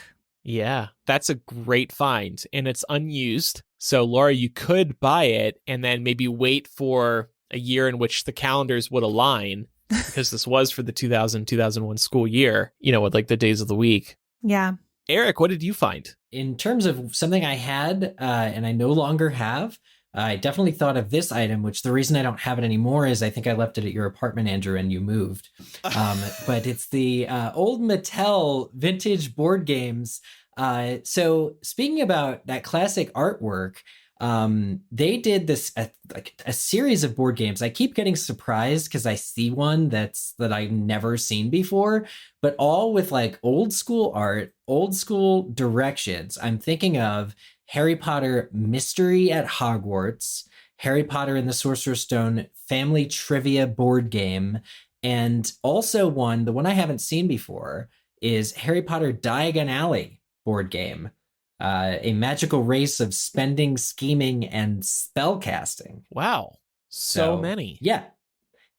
Yeah, that's a great find, and it's unused. So, Laura, you could buy it and then maybe wait for a year in which the calendars would align, because this was for the 2000-2001 school year, you know, with like the days of the week. Yeah. Eric, what did you find? In terms of something I had and I no longer have, I definitely thought of this item, which the reason I don't have it anymore is I think I left it at your apartment, Andrew, and you moved. But it's the old Mattel vintage board games. So speaking about that classic artwork, they did this like a series of board games. I keep getting surprised because I see one that I've never seen before, but all with like old school art, old school directions. I'm thinking of Harry Potter Mystery at Hogwarts, Harry Potter and the Sorcerer's Stone Family Trivia board game, and also the one I haven't seen before is Harry Potter Diagon Alley board game, a magical race of spending, scheming, and spell casting. Wow. So many. Yeah.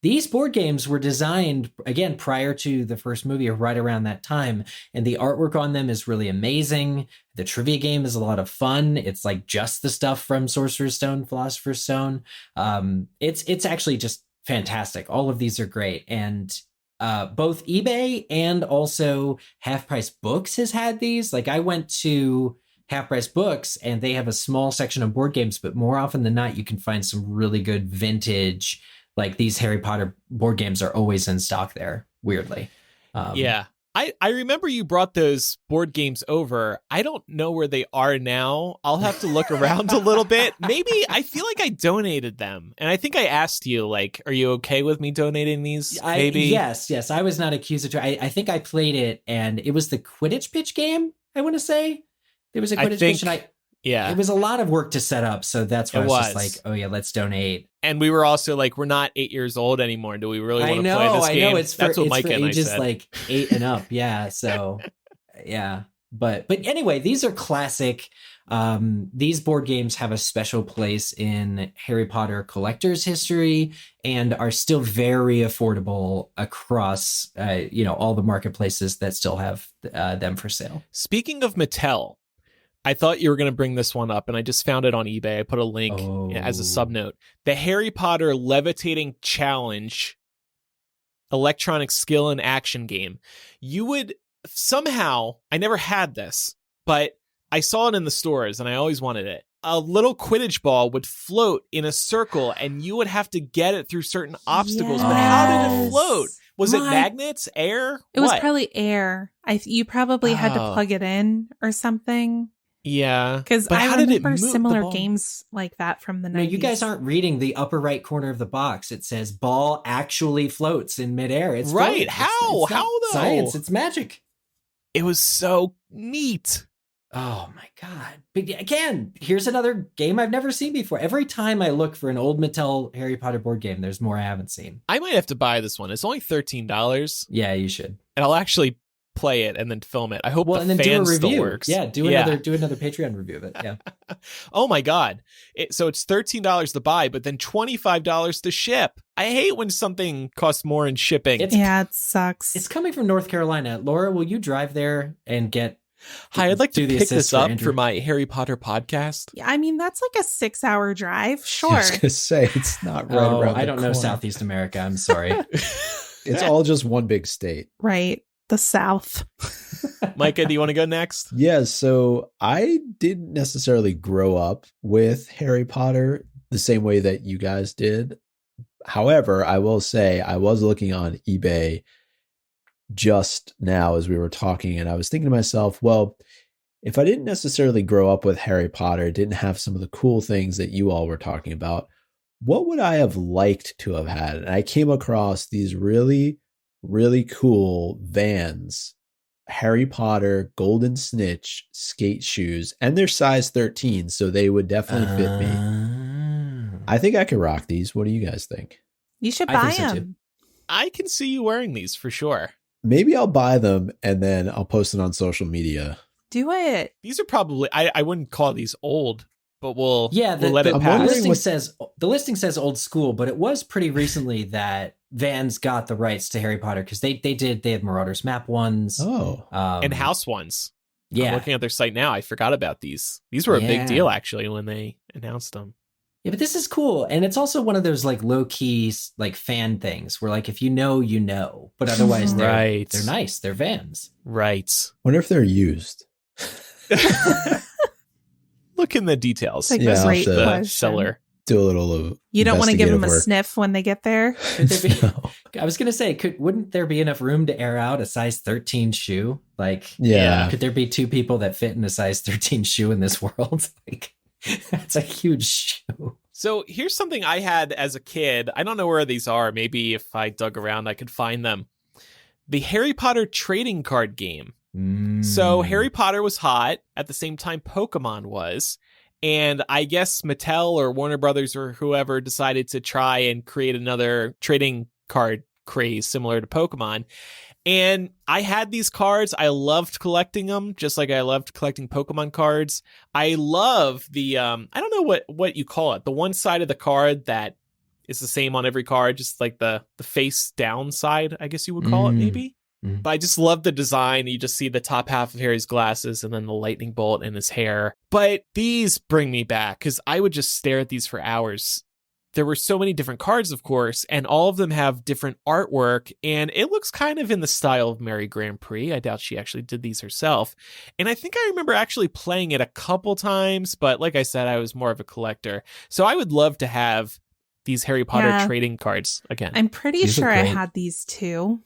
These board games were designed, again, prior to the first movie or right around that time, and the artwork on them is really amazing. The trivia game is a lot of fun. It's like just the stuff from Sorcerer's Stone, Philosopher's Stone. It's actually just fantastic. All of these are great. And both eBay and also Half Price Books has had these. Like I went to Half Price Books and they have a small section of board games, but more often than not, you can find some really good vintage, like these Harry Potter board games are always in stock there, weirdly. Yeah. I remember you brought those board games over. I don't know where they are now. I'll have to look around a little bit. Maybe I feel like I donated them. And I think I asked you, like, are you okay with me donating these? Maybe. Yes. I was not accusatory. I think I played it and it was the Quidditch pitch game, I want to say. There was a Quidditch pitch and Yeah. It was a lot of work to set up, so that's why It I was just was. like, oh yeah, let's donate. And we were also like, we're not 8 years old anymore. Do we really want to play this I game? know. It's That's for, what it's Micah for and I ages said. like 8 and up. Yeah. So, yeah. But anyway, these are classic. These board games have a special place in Harry Potter collectors' history and are still very affordable across, all the marketplaces that still have them for sale. Speaking of Mattel, I thought you were going to bring this one up, and I just found it on eBay. I put a link as a subnote. The Harry Potter Levitating Challenge electronic skill and action game. You would somehow, I never had this, but I saw it in the stores, and I always wanted it. A little Quidditch ball would float in a circle, and you would have to get it through certain obstacles. But how did it float? Was it magnets, air? It was probably air. You probably had to plug it in or something. Yeah. Because I remember similar games like that from the 90s. No, you guys aren't reading the upper right corner of the box. It says ball actually floats in midair. It's right. floating. How? It's how though? Science. It's magic. It was so neat. Oh my God. But again, here's another game I've never seen before. Every time I look for an old Mattel Harry Potter board game, there's more I haven't seen. I might have to buy this one. It's only $13. Yeah, you should. And I'll actually play it and then film it. I hope and then do a still review. works. Yeah, do another Patreon review of it. Yeah. Oh my God. So it's $13 to buy, but then $25 to ship. I hate when something costs more in shipping. It sucks. It's coming from North Carolina. Laura, will you drive there and Hi, I'd like to pick this up Andrew. for my Harry Potter podcast. Yeah, I mean, that's like a 6-hour drive. Sure. I was going to say, it's not right around the I don't know corner. Southeast America. I'm sorry. It's all just one big state. Right. The South. Micah, do you want to go next? Yeah, so I didn't necessarily grow up with Harry Potter the same way that you guys did. However, I will say I was looking on eBay just now as we were talking, and I was thinking to myself, well, if I didn't necessarily grow up with Harry Potter, didn't have some of the cool things that you all were talking about, what would I have liked to have had? And I came across these really, really cool Vans, Harry Potter Golden Snitch skate shoes, and they're size 13, so they would definitely fit me. I think I could rock these. What do you guys think? You should buy them. So I can see you wearing these for sure. Maybe I'll buy them and then I'll post it on social media. Do it. These are probably, I wouldn't call these old, but we'll let it the pass. listing says old school, but it was pretty recently that Vans got the rights to Harry Potter because they had Marauders Map ones. And House ones. Yeah. I'm looking at their site now. I forgot about these. These were a big deal actually when they announced them. Yeah, but this is cool. And it's also one of those like low key like fan things where like if you know, but otherwise they're nice. They're Vans. Right. Wonder if they're used. Look in the details. Like a great the question. seller. Do a little You don't want to give them a work. sniff when they get there? I was going to say, wouldn't there be enough room to air out a size 13 shoe? Like, could there be two people that fit in a size 13 shoe in this world? Like, that's a huge shoe. So here's something I had as a kid. I don't know where these are. Maybe if I dug around, I could find them. The Harry Potter trading card game. So Harry Potter was hot at the same time Pokemon was. And I guess Mattel or Warner Brothers or whoever decided to try and create another trading card craze similar to Pokemon. And I had these cards. I loved collecting them, just like I loved collecting Pokemon cards. I love the, I don't know what you call it. The one side of the card that is the same on every card, just like the face down side, I guess you would call it maybe. But I just love the design. You just see the top half of Harry's glasses and then the lightning bolt in his hair. But these bring me back because I would just stare at these for hours. There were so many different cards, of course, and all of them have different artwork, and it looks kind of in the style of Mary Grand Prix. I doubt she actually did these herself. And I think I remember actually playing it a couple times, but like I said, I was more of a collector. So I would love to have these Harry Potter trading cards again. I'm pretty sure I had these too.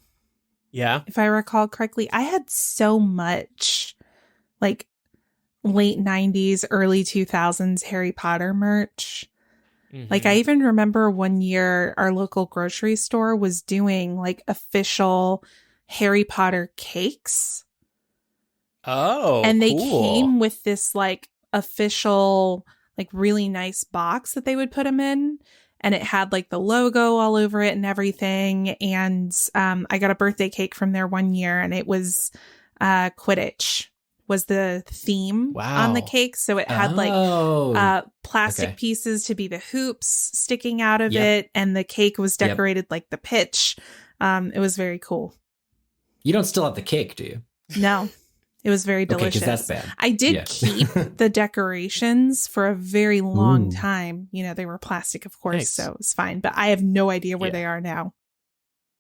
Yeah. If I recall correctly, I had so much like late 90s, early 2000s Harry Potter merch. Like I even remember one year our local grocery store was doing like official Harry Potter cakes. Oh, and they came with this like official, like really nice box that they would put them in. And it had like the logo all over it and everything. And I got a birthday cake from there one year, and it was Quidditch was the theme on the cake. So it had plastic pieces to be the hoops sticking out of it. And the cake was decorated like the pitch. It was very cool. You don't still have the cake, do you? No. It was very delicious. Okay, 'cause that's bad. I did keep the decorations for a very long time. You know, they were plastic, of course, so it was fine. But I have no idea where they are now.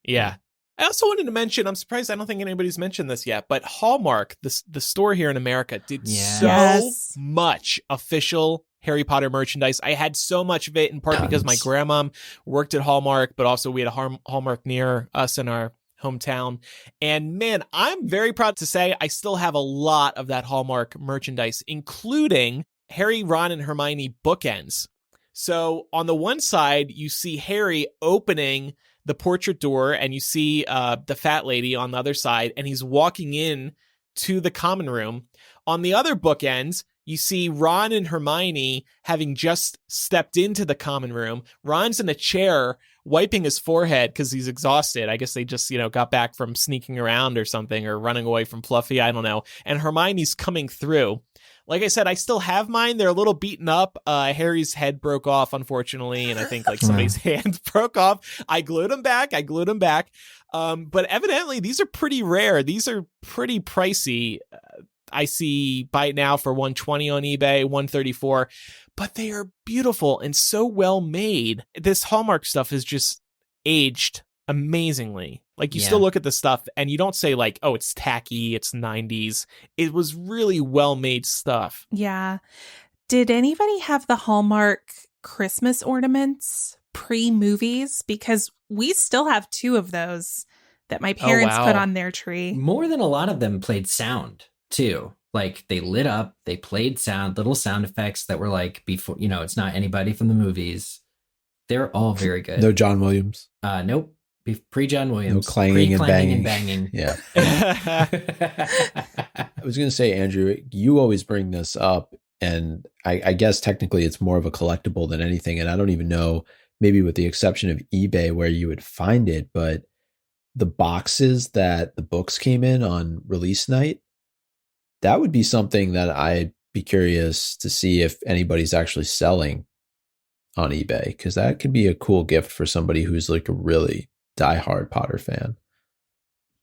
Yeah. I also wanted to mention, I'm surprised I don't think anybody's mentioned this yet, but Hallmark, the store here in America, did so much official Harry Potter merchandise. I had so much of it, in part because my grandma worked at Hallmark, but also we had a Hallmark near us in our hometown. And man, I'm very proud to say I still have a lot of that Hallmark merchandise, including Harry, Ron, and Hermione bookends. So on the one side, you see Harry opening the portrait door, and you see the fat lady on the other side, and he's walking in to the common room. On the other bookends, you see Ron and Hermione having just stepped into the common room. Ron's in a chair wiping his forehead because he's exhausted. I guess they just, got back from sneaking around or something, or running away from Fluffy. I don't know. And Hermione's coming through. Like I said, I still have mine. They're a little beaten up. Harry's head broke off, unfortunately, and I think somebody's hand broke off. I glued them back. But evidently, these are pretty rare. These are pretty pricey. I see buy it now for $120 on eBay, $134, but they are beautiful and so well made. This Hallmark stuff is just aged amazingly. Like, you still look at the stuff and you don't say like, oh, it's tacky, it's 90s. It was really well made stuff. Yeah. Did anybody have the Hallmark Christmas ornaments pre-movies? Because we still have 2 of those that my parents put on their tree. More than a lot of them played sound too. Like, they lit up, they played sound, little sound effects that were like, before, it's not anybody from the movies. They're all very good. No John Williams. Nope. Pre-John Williams. No clanging and banging. Yeah. I was going to say, Andrew, you always bring this up, and I guess technically it's more of a collectible than anything. And I don't even know, maybe with the exception of eBay, where you would find it, but the boxes that the books came in on release night, that would be something that I'd be curious to see if anybody's actually selling on eBay, because that could be a cool gift for somebody who's like a really diehard Potter fan.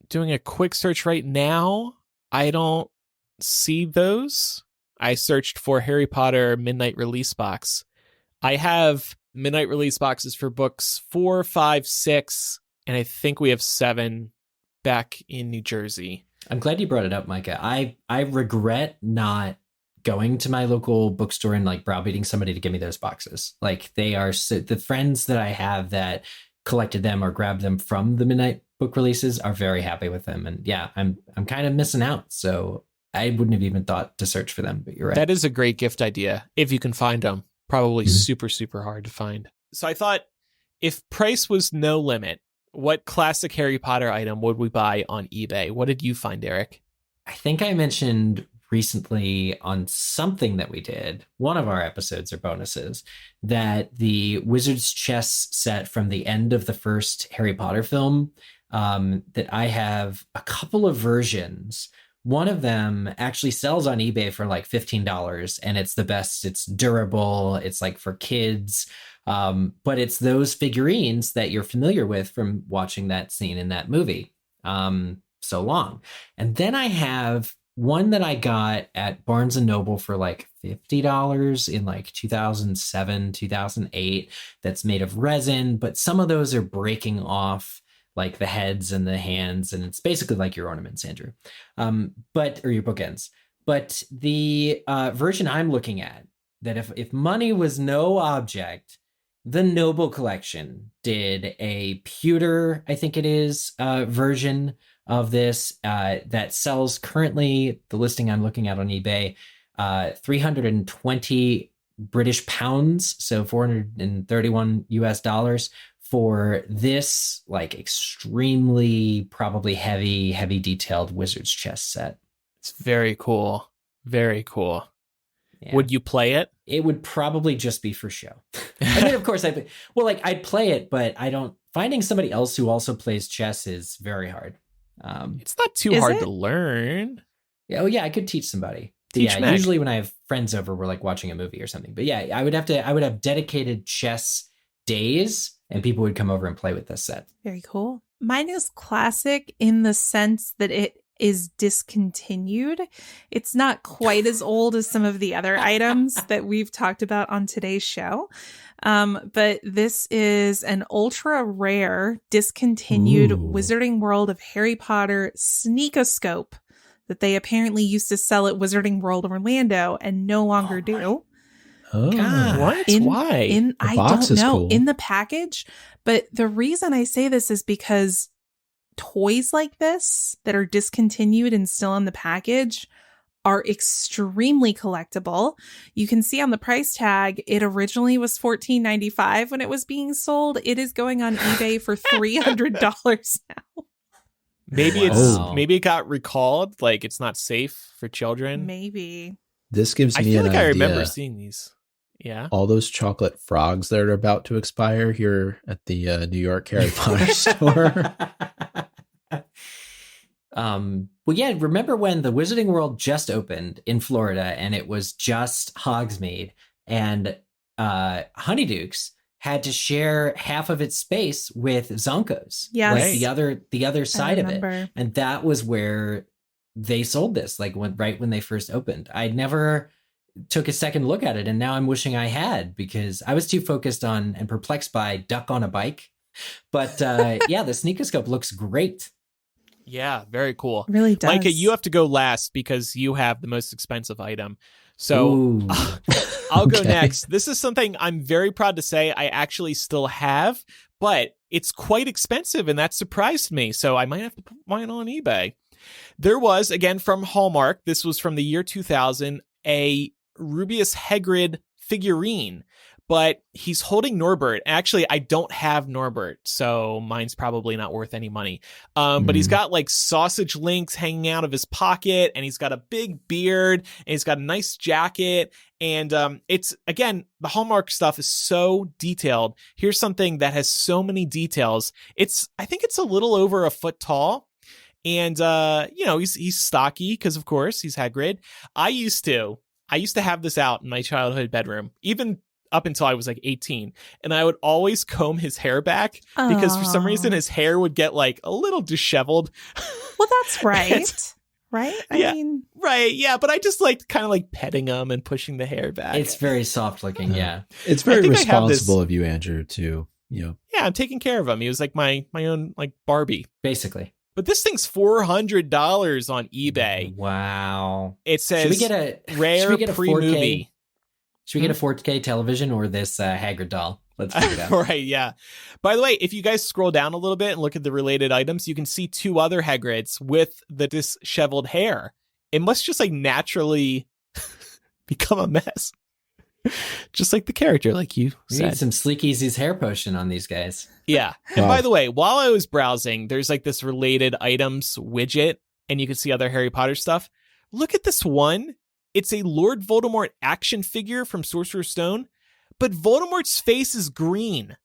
Doing a quick search right now, I don't see those. I searched for Harry Potter Midnight Release Box. I have Midnight Release Boxes for books 4, 5, 6, and I think we have 7 back in New Jersey. I'm glad you brought it up, Micah. I regret not going to my local bookstore and like browbeating somebody to give me those boxes. Like, they are the friends that I have that collected them or grabbed them from the midnight book releases are very happy with them. And yeah, I'm kind of missing out. So I wouldn't have even thought to search for them, but you're right. That is a great gift idea if you can find them. Probably super, super hard to find. So I thought, if price was no limit, what classic Harry Potter item would we buy on eBay? What did you find, Eric? I think I mentioned recently on something that we did, one of our episodes or bonuses, that the Wizard's Chess set from the end of the first Harry Potter film, that I have a couple of versions. One of them actually sells on eBay for like $15, and it's the best. It's durable. It's like for kids. But it's those figurines that you're familiar with from watching that scene in that movie so long. And then I have one that I got at Barnes & Noble for like $50 in like 2007, 2008, that's made of resin, but some of those are breaking off, like the heads and the hands, and it's basically like your ornaments, Andrew, or your bookends. But the version I'm looking at, that if money was no object, the Noble Collection did a pewter, I think it is, version of this that sells currently, the listing I'm looking at on eBay, 320 British pounds, so 431 US dollars for this like extremely probably heavy detailed Wizard's Chess set. It's very cool. Very cool. Yeah. Would you play it? It would probably just be for show. I mean, of course, I'd play it, but finding somebody else who also plays chess is very hard. It's not too hard to learn. Yeah, I could teach somebody. Teach Meg. Usually when I have friends over, we're like watching a movie or something. But yeah, I would have dedicated chess days, and people would come over and play with this set. Very cool. Mine is classic in the sense that it is discontinued. It's not quite as old as some of the other items that we've talked about on today's show. But this is an ultra rare discontinued Wizarding World of Harry Potter sneakoscope that they apparently used to sell at Wizarding World Orlando and no longer do. Oh, God, what? Why? I don't know. Cool. In the package. But the reason I say this is because toys like this that are discontinued and still in the package are extremely collectible. You can see on the price tag, it originally was $14.95 when it was being sold. It is going on eBay for $300 now. Maybe it got recalled, like it's not safe for children. Maybe. This gives me an idea. I remember seeing these. Yeah. All those chocolate frogs that are about to expire here at the New York Harry Potter store. Well, yeah, remember when the Wizarding World just opened in Florida and it was just Hogsmeade, and Honeydukes had to share half of its space with Zonko's. Yeah, like the other side of it. And that was where they sold this, like right when they first opened. I never took a second look at it, and now I'm wishing I had, because I was too focused on and perplexed by Duck on a Bike. But yeah, the sneakoscope looks great. Yeah, very cool. It really does. Micah, you have to go last because you have the most expensive item. So I'll go next. This is something I'm very proud to say I actually still have, but it's quite expensive, and that surprised me. So I might have to put mine on eBay. There was, again, from Hallmark, this was from the year 2000, a Rubius Hagrid figurine, but he's holding Norbert. Actually, I don't have Norbert, so mine's probably not worth any money. But he's got like sausage links hanging out of his pocket, and he's got a big beard, and he's got a nice jacket. And it's, again, the Hallmark stuff is so detailed. Here's something that has so many details. I think it's a little over a foot tall. And, he's stocky because, of course, he's Hagrid. I used to have this out in my childhood bedroom, even up until I was like 18. And I would always comb his hair back because for some reason his hair would get like a little disheveled. Well, that's right. Right? I mean, right. Yeah. But I just liked kind of like petting him and pushing the hair back. It's very soft looking. Yeah. It's very responsible of you, Andrew, to, Yeah, I'm taking care of him. He was like my own like Barbie. Basically. But this thing's $400 on eBay. Wow. It says should we get a rare pre-movie. Should we get a 4K television or this Hagrid doll? Let's figure it out. Right, yeah. By the way, if you guys scroll down a little bit and look at the related items, you can see two other Hagrids with the disheveled hair. It must just like naturally become a mess. Just like the character, like you said. Need some Sleek Easy's hair potion on these guys. Yeah. And by the way, while I was browsing, there's like this related items widget, and you can see other Harry Potter stuff. Look at this one. It's a Lord Voldemort action figure from Sorcerer's Stone, but Voldemort's face is green.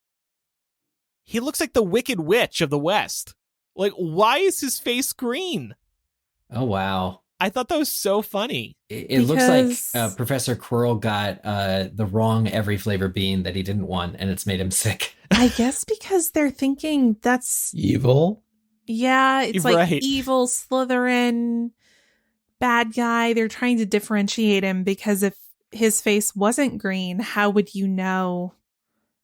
He looks like the Wicked Witch of the West. Like, why is his face green? Oh, wow. I thought that was so funny. It looks like Professor Quirrell got the wrong every flavor bean that he didn't want, and it's made him sick. I guess because they're thinking that's evil. Yeah, it's like evil Slytherin bad guy. They're trying to differentiate him because if his face wasn't green, how would you know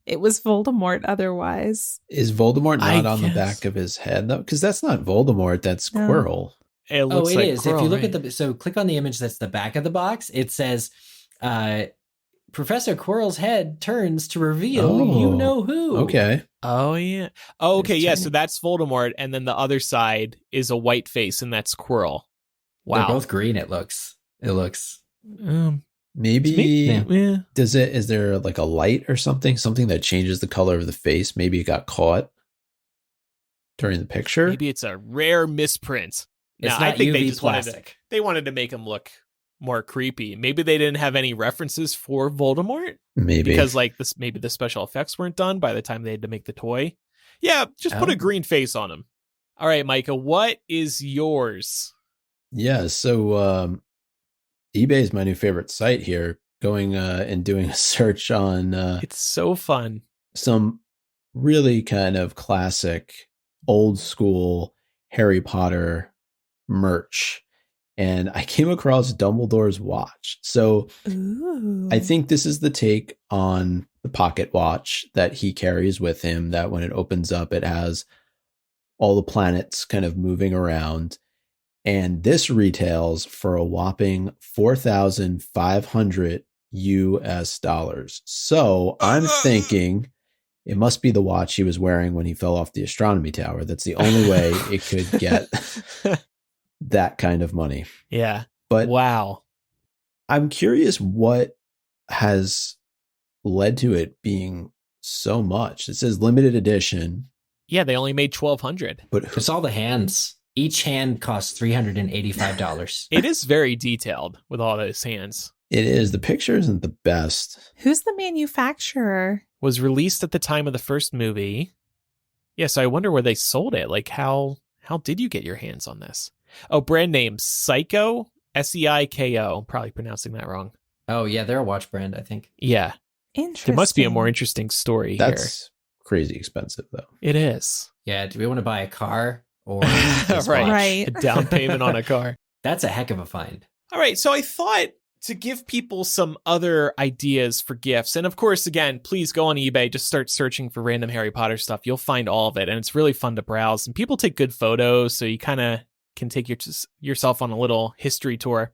it was Voldemort otherwise? Is Voldemort not on the back of his head though? Because that's not Voldemort, that's Quirrell. It looks like is. Quirrell, if you look at so click on the image that's the back of the box, it says Professor Quirrell's head turns to reveal you know who. Okay. Oh yeah. Oh, okay, yeah. So that's Voldemort, and then the other side is a white face, and that's Quirrell. Wow. They're both green. It looks. Maybe yeah. Is there like a light or something that changes the color of the face? Maybe it got caught during the picture. Maybe it's a rare misprint. It's no, not I think UV they just plastic. wanted to make him look more creepy. Maybe they didn't have any references for Voldemort. Maybe. Because like this, maybe the special effects weren't done by the time they had to make the toy. Yeah, just put a green face on him. All right, Micah, what is yours? Yeah, so eBay is my new favorite site here. Going and doing a search on It's so fun. some really kind of classic, old school Harry Potter merch. And I came across Dumbledore's watch. So Ooh. I think this is the take on the pocket watch that he carries with him, that when it opens up, it has all the planets kind of moving around. And this retails for a whopping $4,500 US dollars. So I'm thinking it must be the watch he was wearing when he fell off the astronomy tower. That's the only way it could get that kind of money. Yeah. But wow. I'm curious what has led to it being so much. It says limited edition. Yeah, they only made 1,200. But It's all the hands. Each hand costs $385. It is very detailed with all those hands. it is. The picture isn't the best. Who's the manufacturer? Was released at the time of the first movie. Yeah, so I wonder where they sold it. Like, how did you get your hands on this? Oh, brand name Seiko, Seiko. Probably pronouncing that wrong. Oh, yeah, they're a watch brand, I think. Yeah, Interesting. there must be a more interesting story That's crazy expensive, though. here. It is. Yeah, do we want to buy a car or this Right. watch? Right. A down payment on a car. That's a heck of a find. All right, so I thought to give people some other ideas for gifts, and of course, again, please go on eBay, just start searching for random Harry Potter stuff. You'll find all of it, and it's really fun to browse. And people take good photos, so you kind of can take yourself on a little history tour.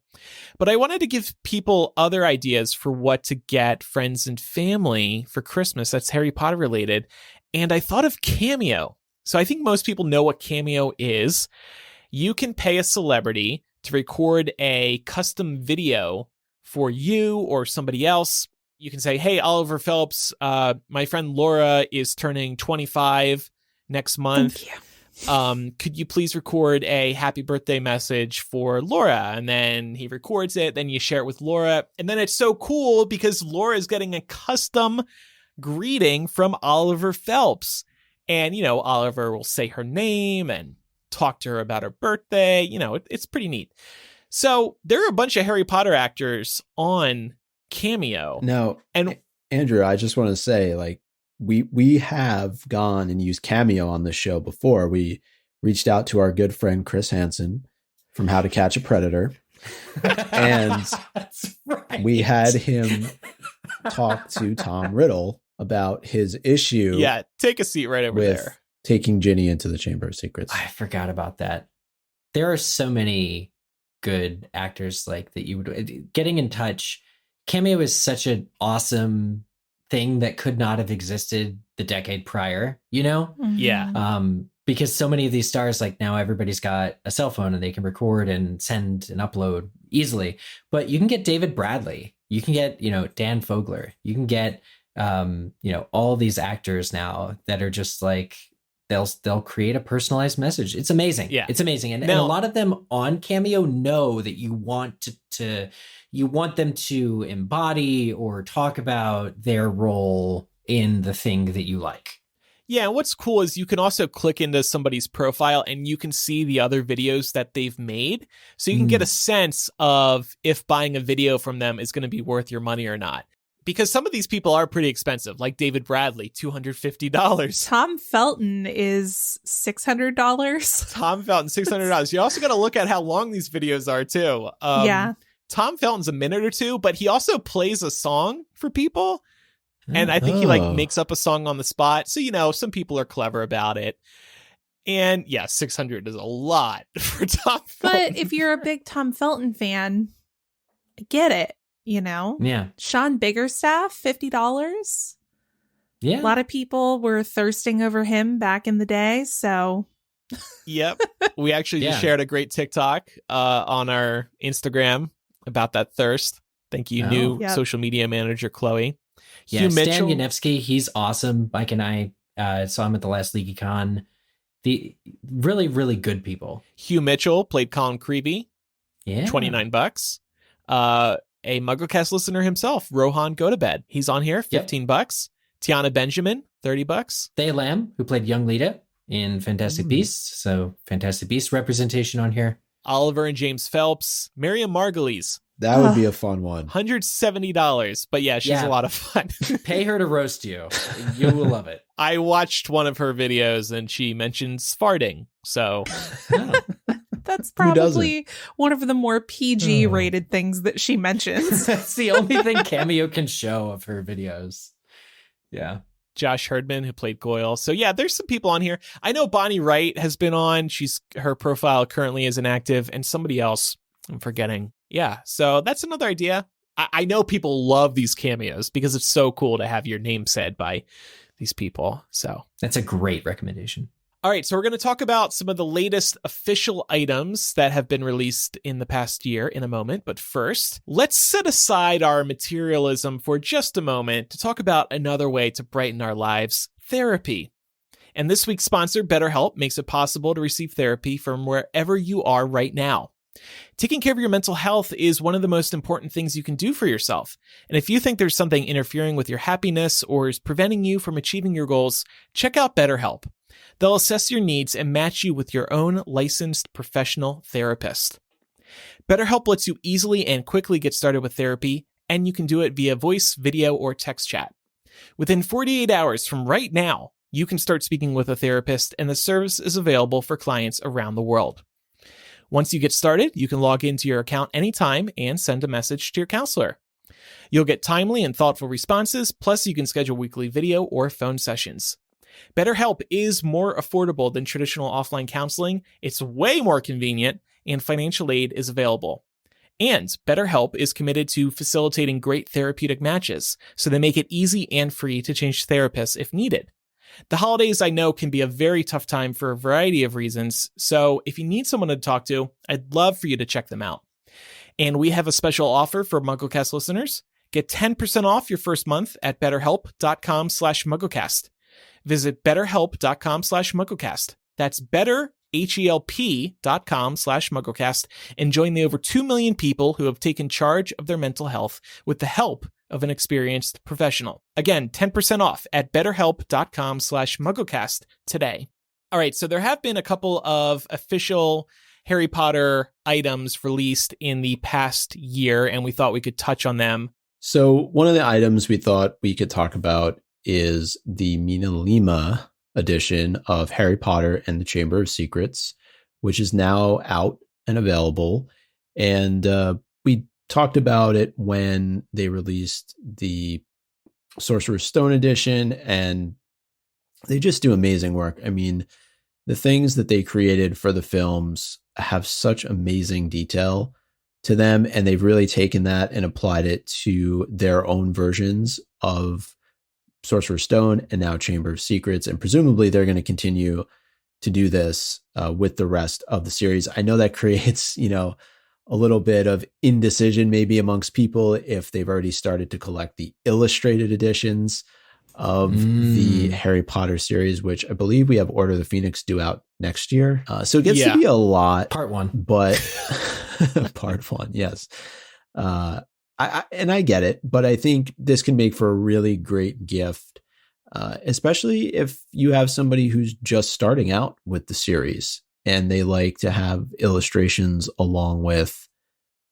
But I wanted to give people other ideas for what to get friends and family for Christmas that's Harry Potter related, and I thought of Cameo. So I think most people know what Cameo is. You can pay a celebrity to record a custom video for you or somebody else. You can say, hey, Oliver Phelps, my friend Laura is turning 25 next month. Thank you. Could you please record a happy birthday message for Laura? And then he records it. Then you share it with Laura. And then it's so cool because Laura is getting a custom greeting from Oliver Phelps. And, you know, Oliver will say her name and talk to her about her birthday. You know, it's pretty neat. So there are a bunch of Harry Potter actors on Cameo. Now, And Andrew, I just want to say, like, we have gone and used Cameo on this show before. We reached out to our good friend Chris Hansen from How to Catch a Predator, and That's right. we had him talk to Tom Riddle about his issue yeah, take a seat right over with there. taking Ginny into the Chamber of Secrets. I forgot about that. There are so many good actors like that you would getting in touch. Cameo is such an awesome thing that could not have existed the decade prior, you know? Yeah. Because so many of these stars, like now everybody's got a cell phone and they can record and send and upload easily. But you can get David Bradley, you can get, you know, Dan Fogler, you can get, you know, all these actors now that are just like, they'll create a personalized message. It's amazing. Yeah. It's amazing. And Now- a lot of them on Cameo know that you want you want them to embody or talk about their role in the thing that you like. Yeah, and what's cool is you can also click into somebody's profile and you can see the other videos that they've made. So you can get a sense of if buying a video from them is going to be worth your money or not. Because some of these people are pretty expensive, like David Bradley, $250. Tom Felton is $600. Tom Felton, $600. You also got to look at how long these videos are, too. Yeah. Tom Felton's a minute or two, but he also plays a song for people. And I think he like Oh. makes up a song on the spot. So, you know, some people are clever about it. And yeah, 600 is a lot for Tom Felton. But if you're a big Tom Felton fan, I get it, you know? Yeah. Sean Biggerstaff, $50. Yeah. A lot of people were thirsting over him back in the day, so Yep. We actually just Yeah. shared a great TikTok on our Instagram about that thirst. Thank you, new Yep. social media manager, Chloe. Yeah, Hugh Stan Mitchell. Yanevsky, he's awesome. Mike and I saw him at the last LeakyCon. The really, really good people. Hugh Mitchell played Colin Creevy, Yeah. $29. a MuggleCast listener himself, Rohan Gotobed. He's on here, $15. Tiana Benjamin, $30. Thea Lamb, who played young Lita in Fantastic Beasts. So Fantastic Beasts representation on here. Oliver and James Phelps. Miriam Margulies. That would be a fun one. $170. But yeah, she's a lot of fun. Pay her to roast you. You will love it. I watched one of her videos and she mentions farting. So that's probably one of the more PG rated things that she mentions. That's the only thing Cameo can show of her videos. Yeah. Josh Herdman, who played Goyle. So yeah, there's some people on here. I know Bonnie Wright has been on. Her profile currently is inactive, and somebody else I'm forgetting. Yeah, so that's another idea. I know people love these cameos because it's so cool to have your name said by these people. So that's a great recommendation. All right, so we're going to talk about some of the latest official items that have been released in the past year in a moment. But first, let's set aside our materialism for just a moment to talk about another way to brighten our lives, therapy. And this week's sponsor, BetterHelp, makes it possible to receive therapy from wherever you are right now. Taking care of your mental health is one of the most important things you can do for yourself. And if you think there's something interfering with your happiness or is preventing you from achieving your goals, check out BetterHelp. They'll assess your needs and match you with your own licensed professional therapist. BetterHelp lets you easily and quickly get started with therapy, and you can do it via voice, video, or text chat. Within 48 hours from right now, you can start speaking with a therapist, and the service is available for clients around the world. Once you get started, you can log into your account anytime and send a message to your counselor. You'll get timely and thoughtful responses, plus you can schedule weekly video or phone sessions. BetterHelp is more affordable than traditional offline counseling, it's way more convenient, and financial aid is available. And BetterHelp is committed to facilitating great therapeutic matches, so they make it easy and free to change therapists if needed. The holidays, I know, can be a very tough time for a variety of reasons, so if you need someone to talk to, I'd love for you to check them out. And we have a special offer for MuggleCast listeners. Get 10% off your first month at betterhelp.com/MuggleCast. Visit betterhelp.com/MuggleCast. That's betterhelp.com/MuggleCast and join the over 2 million people who have taken charge of their mental health with the help of an experienced professional. Again, 10% off at betterhelp.com/MuggleCast today. All right, so there have been a couple of official Harry Potter items released in the past year, and we thought we could touch on them. So one of the items we thought we could talk about is the Mina Lima edition of Harry Potter and the Chamber of Secrets, which is now out and available. And we talked about it when they released the Sorcerer's Stone edition, and they just do amazing work. I mean, the things that they created for the films have such amazing detail to them, and they've really taken that and applied it to their own versions of Sorcerer's Stone and now Chamber of Secrets, and presumably they're going to continue to do this with the rest of the series. I know that creates, a little bit of indecision maybe amongst people if they've already started to collect the illustrated editions of the Harry Potter series, which I believe we have Order of the Phoenix due out next year. So it gets to be a lot. Part 1. But part 1, yes. I get it, but I think this can make for a really great gift, especially if you have somebody who's just starting out with the series and they like to have illustrations along with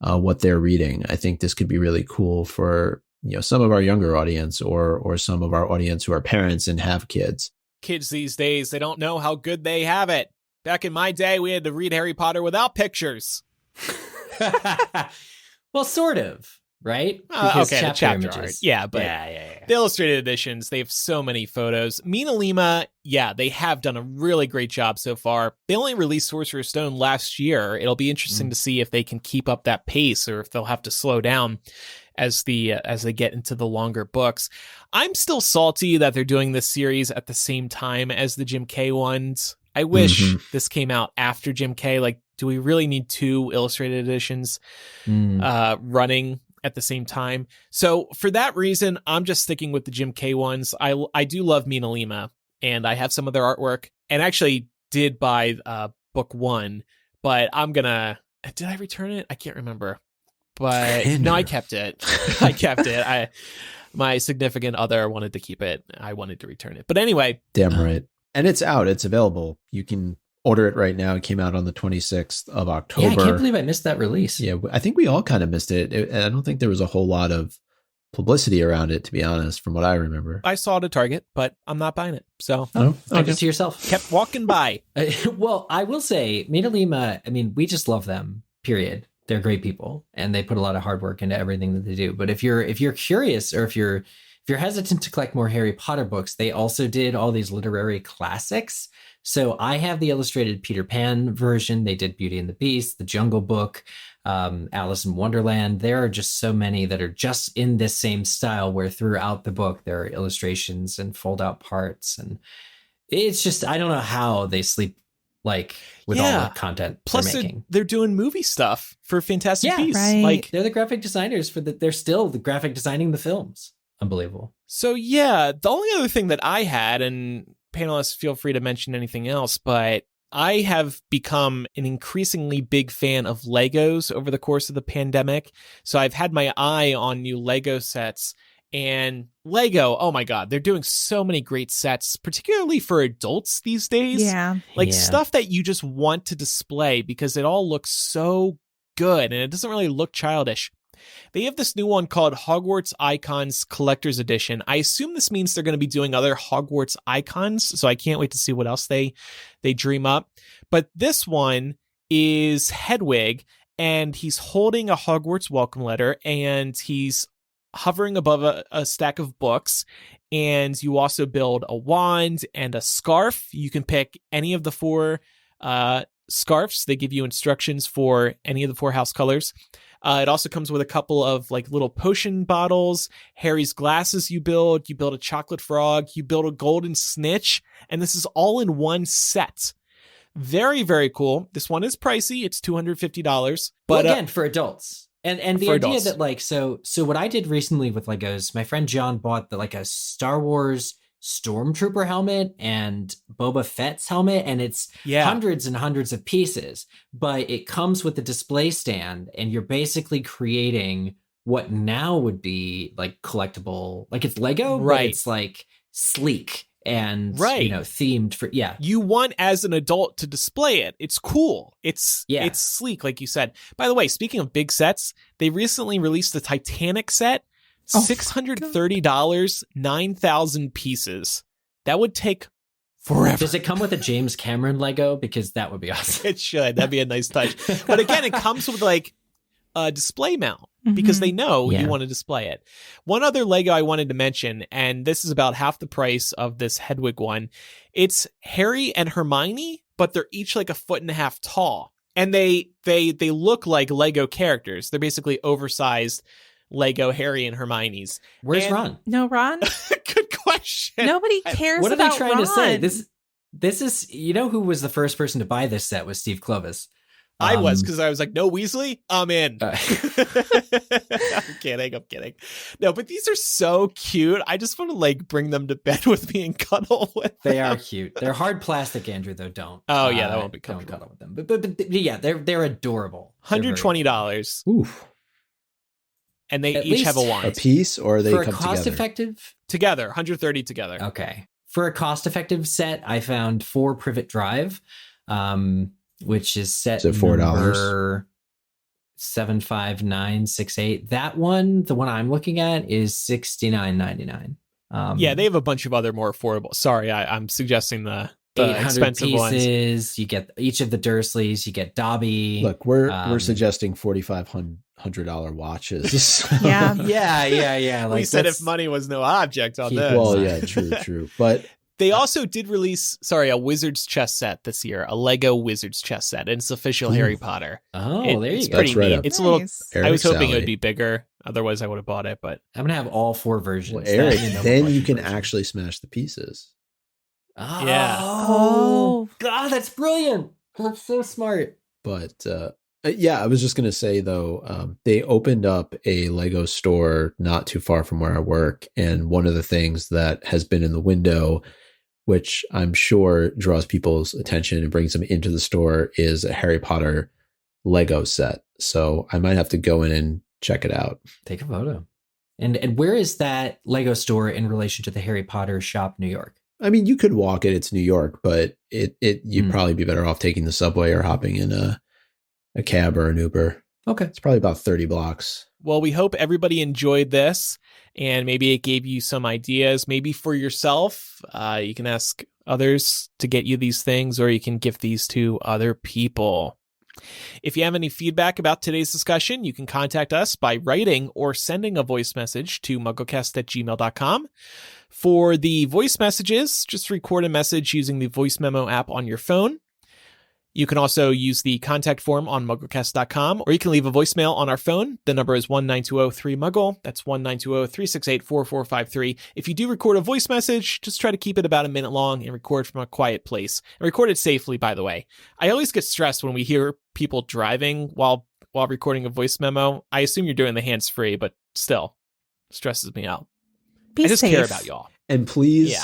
what they're reading. I think this could be really cool for some of our younger audience or some of our audience who are parents and have kids. Kids these days, they don't know how good they have it. Back in my day, we had to read Harry Potter without pictures. Well, sort of. Right? Okay, the chapter art. Yeah, but the illustrated editions, they have so many photos. Mina Lima, they have done a really great job so far. They only released Sorcerer's Stone last year. It'll be interesting to see if they can keep up that pace or if they'll have to slow down as they get into the longer books. I'm still salty that they're doing this series at the same time as the Jim Kay ones. I wish this came out after Jim Kay. Like, do we really need 2 illustrated editions running at the same time? So for that reason, I'm just sticking with the Jim Kay ones. I do love Mina Lima, and I have some of their artwork, and actually did buy book 1, but did I return it? I can't remember. but no, I kept it. I kept it. My significant other wanted to keep it. I wanted to return it. But anyway. Damn right. And it's out. It's available. You can order it right now. It came out on the 26th of October. Yeah, I can't believe I missed that release. Yeah, I think we all kind of missed it. I don't think there was a whole lot of publicity around it, to be honest, from what I remember. I saw it at Target, but I'm not buying it. So Keep it to yourself. Kept walking by. Well, I will say, Mina Lima, I mean, we just love them, period. They're great people, and they put a lot of hard work into everything that they do. But if you're curious, or if you're hesitant to collect more Harry Potter books, they also did all these literary classics. So I have the illustrated Peter Pan version. They did Beauty and the Beast, The Jungle Book, Alice in Wonderland. There are just so many that are just in this same style, where throughout the book there are illustrations and fold out parts. And it's just, I don't know how they sleep with all the content Plus they're making. They're doing movie stuff for Fantastic Beasts. Right. They're the graphic designers they're still the graphic designing the films. Unbelievable. So yeah, the only other thing that I had, and panelists feel free to mention anything else, but I have become an increasingly big fan of Legos over the course of the pandemic. So I've had my eye on new Lego sets. And Lego, oh my God, they're doing so many great sets, particularly for adults these days. Yeah. Stuff that you just want to display because it all looks so good and it doesn't really look childish. They have this new one called Hogwarts Icons Collector's Edition. I assume this means they're going to be doing other Hogwarts icons, so I can't wait to see what else they dream up. But this one is Hedwig, and he's holding a Hogwarts welcome letter, and he's hovering above a stack of books, and you also build a wand and a scarf. You can pick any of the 4 scarves. They give you instructions for any of the 4 house colors. It also comes with a couple of little potion bottles, Harry's glasses you build a chocolate frog, you build a golden snitch, and this is all in one set. Very, very cool. This one is pricey. It's $250. But well, again, for adults. And the idea adults. that so what I did recently with Legos, my friend John bought a Star Wars Stormtrooper helmet and Boba Fett's helmet, and it's hundreds and hundreds of pieces, but it comes with a display stand, and you're basically creating what now would be collectible, it's Lego, right? But it's sleek and themed for You want as an adult to display it. It's cool. It's sleek, like you said. By the way, speaking of big sets, they recently released the Titanic set. $630, 9,000 pieces. That would take forever. Does it come with a James Cameron Lego? Because that would be awesome. It should. That'd be a nice touch. But again, it comes with a display mount because they know you want to display it. One other Lego I wanted to mention, and this is about half the price of this Hedwig one. It's Harry and Hermione, but they're each 1.5 feet tall. And they look like Lego characters. They're basically oversized Lego Harry and Hermione's. Where's Ron? No Ron? Good question. Nobody cares what about are they trying Ron. to say? This is, who was the first person to buy this set was Steve Clovis. I was, because I was like, no Weasley? I'm in. I'm kidding. No, but these are so cute. I just want to bring them to bed with me and cuddle with them. They are cute. They're hard plastic, Andrew, though. Don't. Oh, yeah, that won't be comfortable. Don't cuddle with them. But yeah, they're adorable. $120. Oof. And they each have a wand. A piece, or they for come a cost-effective? Together, $130 together. Okay. For a cost-effective set, I found 4 Privet Drive, which is set $4? 75968. That one, the one I'm looking at, is $69.99. Yeah, they have a bunch of other more affordable. Sorry, I'm suggesting the 800 expensive pieces. ones. You get each of the Dursleys. You get Dobby. Look, we're suggesting $4,500 watches. Yeah. We said if money was no object on this. Well, yeah, true. But they also did release, a Wizard's chess set this year, a Lego Wizard's chess set, and it's official Harry Potter. Oh, there you it's go. Pretty That's right neat. up It's a little. I was hoping Eric's it would alley. be bigger. Otherwise, I would have bought it. But I'm gonna have all 4 versions. Well, Eric, That- then you can actually smash the pieces. Oh, Yeah. God, that's brilliant. That's so smart. But yeah, I was just going to say, though, they opened up a Lego store not too far from where I work. And one of the things that has been in the window, which I'm sure draws people's attention and brings them into the store, is a Harry Potter Lego set. So I might have to go in and check it out. Take a photo. And where is that Lego store in relation to the Harry Potter shop, New York? I mean, you could walk it. It's New York, but you'd probably be better off taking the subway or hopping in a cab or an Uber. Okay. It's probably about 30 blocks. Well, we hope everybody enjoyed this, and maybe it gave you some ideas. Maybe for yourself, you can ask others to get you these things, or you can gift these to other people. If you have any feedback about today's discussion, you can contact us by writing or sending a voice message to mugglecast@gmail.com. For the voice messages, just record a message using the voice memo app on your phone. You can also use the contact form on MuggleCast.com, or you can leave a voicemail on our phone. The number is 1-920-3-MUGGLE. That's 1-920-368-4453. If you do record a voice message, just try to keep it about a minute long and record from a quiet place. And record it safely, by the way. I always get stressed when we hear people driving while recording a voice memo. I assume you're doing the hands-free, but still, stresses me out. I just care about y'all. And please,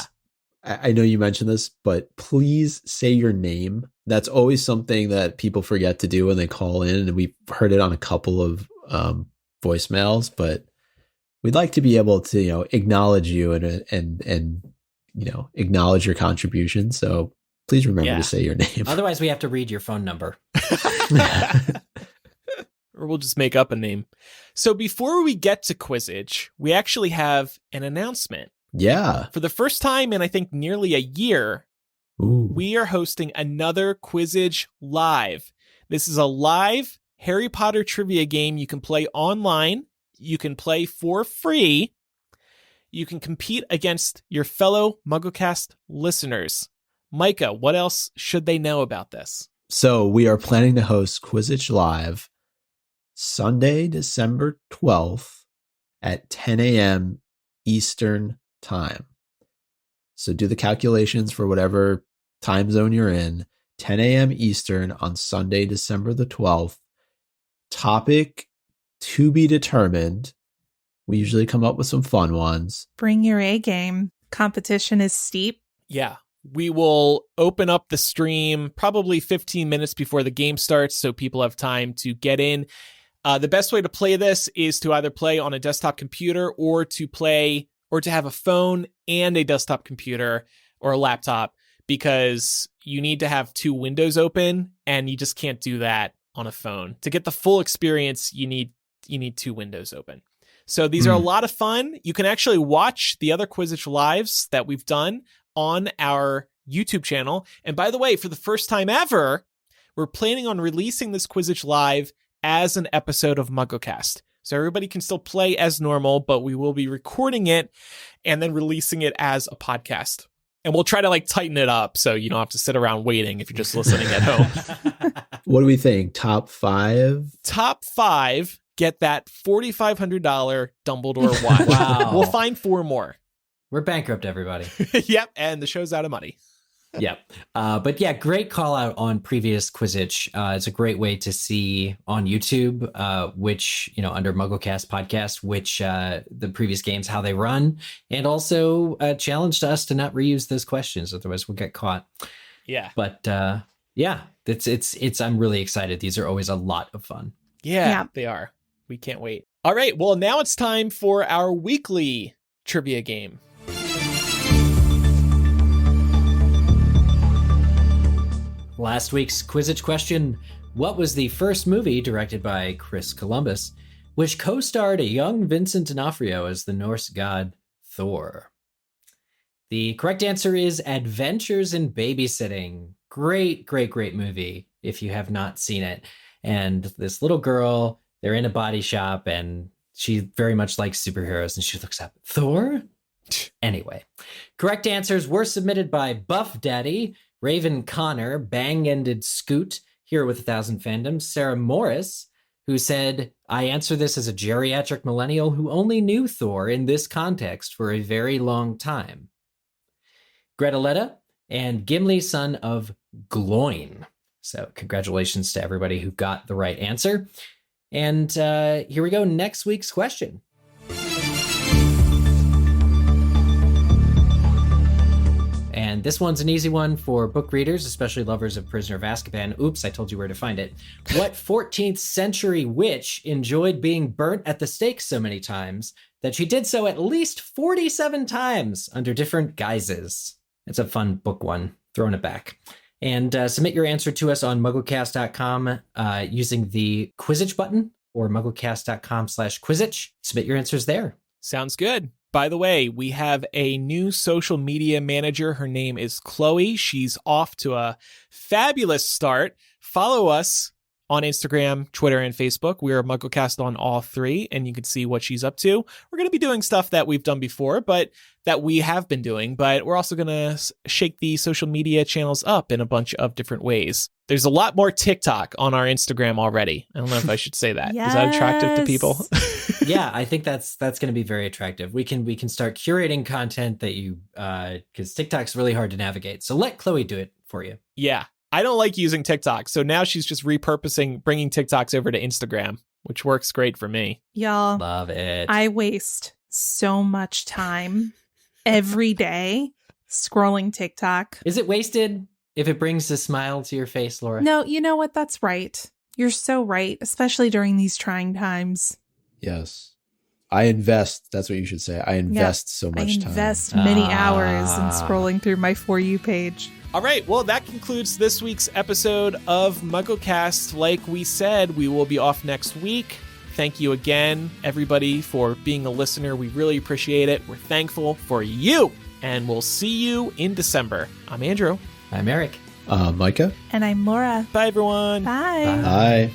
I know you mentioned this, but please say your name. That's always something that people forget to do when they call in, and we've heard it on a couple of voicemails. But we'd like to be able to, acknowledge you and acknowledge your contribution. So please remember to say your name. Otherwise, we have to read your phone number, or we'll just make up a name. So before we get to Quizzitch, we actually have an announcement. Yeah. For the first time in, I think, nearly a year, we are hosting another Quizzitch Live. This is a live Harry Potter trivia game you can play online. You can play for free. You can compete against your fellow MuggleCast listeners. Micah, what else should they know about this? So we are planning to host Quizzitch Live Sunday, December 12th at 10 a.m. Eastern Time. So do the calculations for whatever time zone you're in. 10 a.m. Eastern on Sunday, December the 12th. Topic to be determined. We usually come up with some fun ones. Bring your A game. Competition is steep. Yeah. We will open up the stream probably 15 minutes before the game starts, so people have time to get in. The best way to play this is to either play on a desktop computer or to have a phone and a desktop computer or a laptop, because you need to have two windows open, and you just can't do that on a phone. To get the full experience, you need two windows open. So these are a lot of fun. You can actually watch the other Quizzitch Lives that we've done on our YouTube channel. And by the way, for the first time ever, we're planning on releasing this Quizzitch Live as an episode of MuggleCast. So everybody can still play as normal, but we will be recording it and then releasing it as a podcast. And we'll try to tighten it up so you don't have to sit around waiting if you're just listening at home. What do we think? Top 5? Top 5 get that $4,500 Dumbledore watch. Wow. We'll find 4 more. We're bankrupt, everybody. Yep, and the show's out of money. Yep. But yeah, great call out on previous Quizzitch. It's a great way to see on YouTube, which, under MuggleCast podcast, which the previous games, how they run, and also challenged us to not reuse those questions. Otherwise we'll get caught. Yeah. But it's I'm really excited. These are always a lot of fun. Yeah, they are. We can't wait. All right. Well, now it's time for our weekly trivia game. Last week's Quizzitch question: what was the first movie directed by Chris Columbus, which co-starred a young Vincent D'Onofrio as the Norse god Thor? The correct answer is Adventures in Babysitting. Great movie if you have not seen it. And this little girl, they're in a body shop, and she very much likes superheroes, and she looks up, Thor? Anyway, correct answers were submitted by Buff Daddy, Raven Connor, Bang-Ended Scoot, Here with 1,000 Fandoms, Sarah Morris, who said, I answer this as a geriatric millennial who only knew Thor in this context for a very long time. Greta Letta, and Gimli, son of Gloin. So congratulations to everybody who got the right answer. And here we go, next week's question. And And this one's an easy one for book readers, especially lovers of Prisoner of Azkaban. Oops, I told you where to find it. What 14th century witch enjoyed being burnt at the stake so many times that she did so at least 47 times under different guises? It's a fun book one, throwing it back. And submit your answer to us on MuggleCast.com using the Quizzitch button or MuggleCast.com/Quizzitch. Submit your answers there. Sounds good. By the way, we have a new social media manager. Her name is Chloe. She's off to a fabulous start. Follow us on Instagram, Twitter, and Facebook. We are MuggleCast on all three, and you can see what she's up to. We're going to be doing stuff that we've done before, but that we have been doing, but we're also going to shake the social media channels up in a bunch of different ways. There's a lot more TikTok on our Instagram already. I don't know if I should say that. Yes. Is that attractive to people? Yeah, I think that's going to be very attractive. We can start curating content that you because TikTok's really hard to navigate. So let Chloe do it for you. Yeah. I don't like using TikTok. So now she's just repurposing, bringing TikToks over to Instagram, which works great for me. Y'all, Love it. I waste so much time every day scrolling TikTok. Is it wasted if it brings a smile to your face, Laura? No, you know what? That's right. You're so right, especially during these trying times. Yes. I invest. That's what you should say. I invest so much time. I invest many hours in scrolling through my For You page. All right, well, that concludes this week's episode of MuggleCast. Like we said, we will be off next week. Thank you again, everybody, for being a listener. We really appreciate it. We're thankful for you, and we'll see you in December. I'm Andrew. I'm Eric. Micah. And I'm Laura. Bye, everyone. Bye. Bye.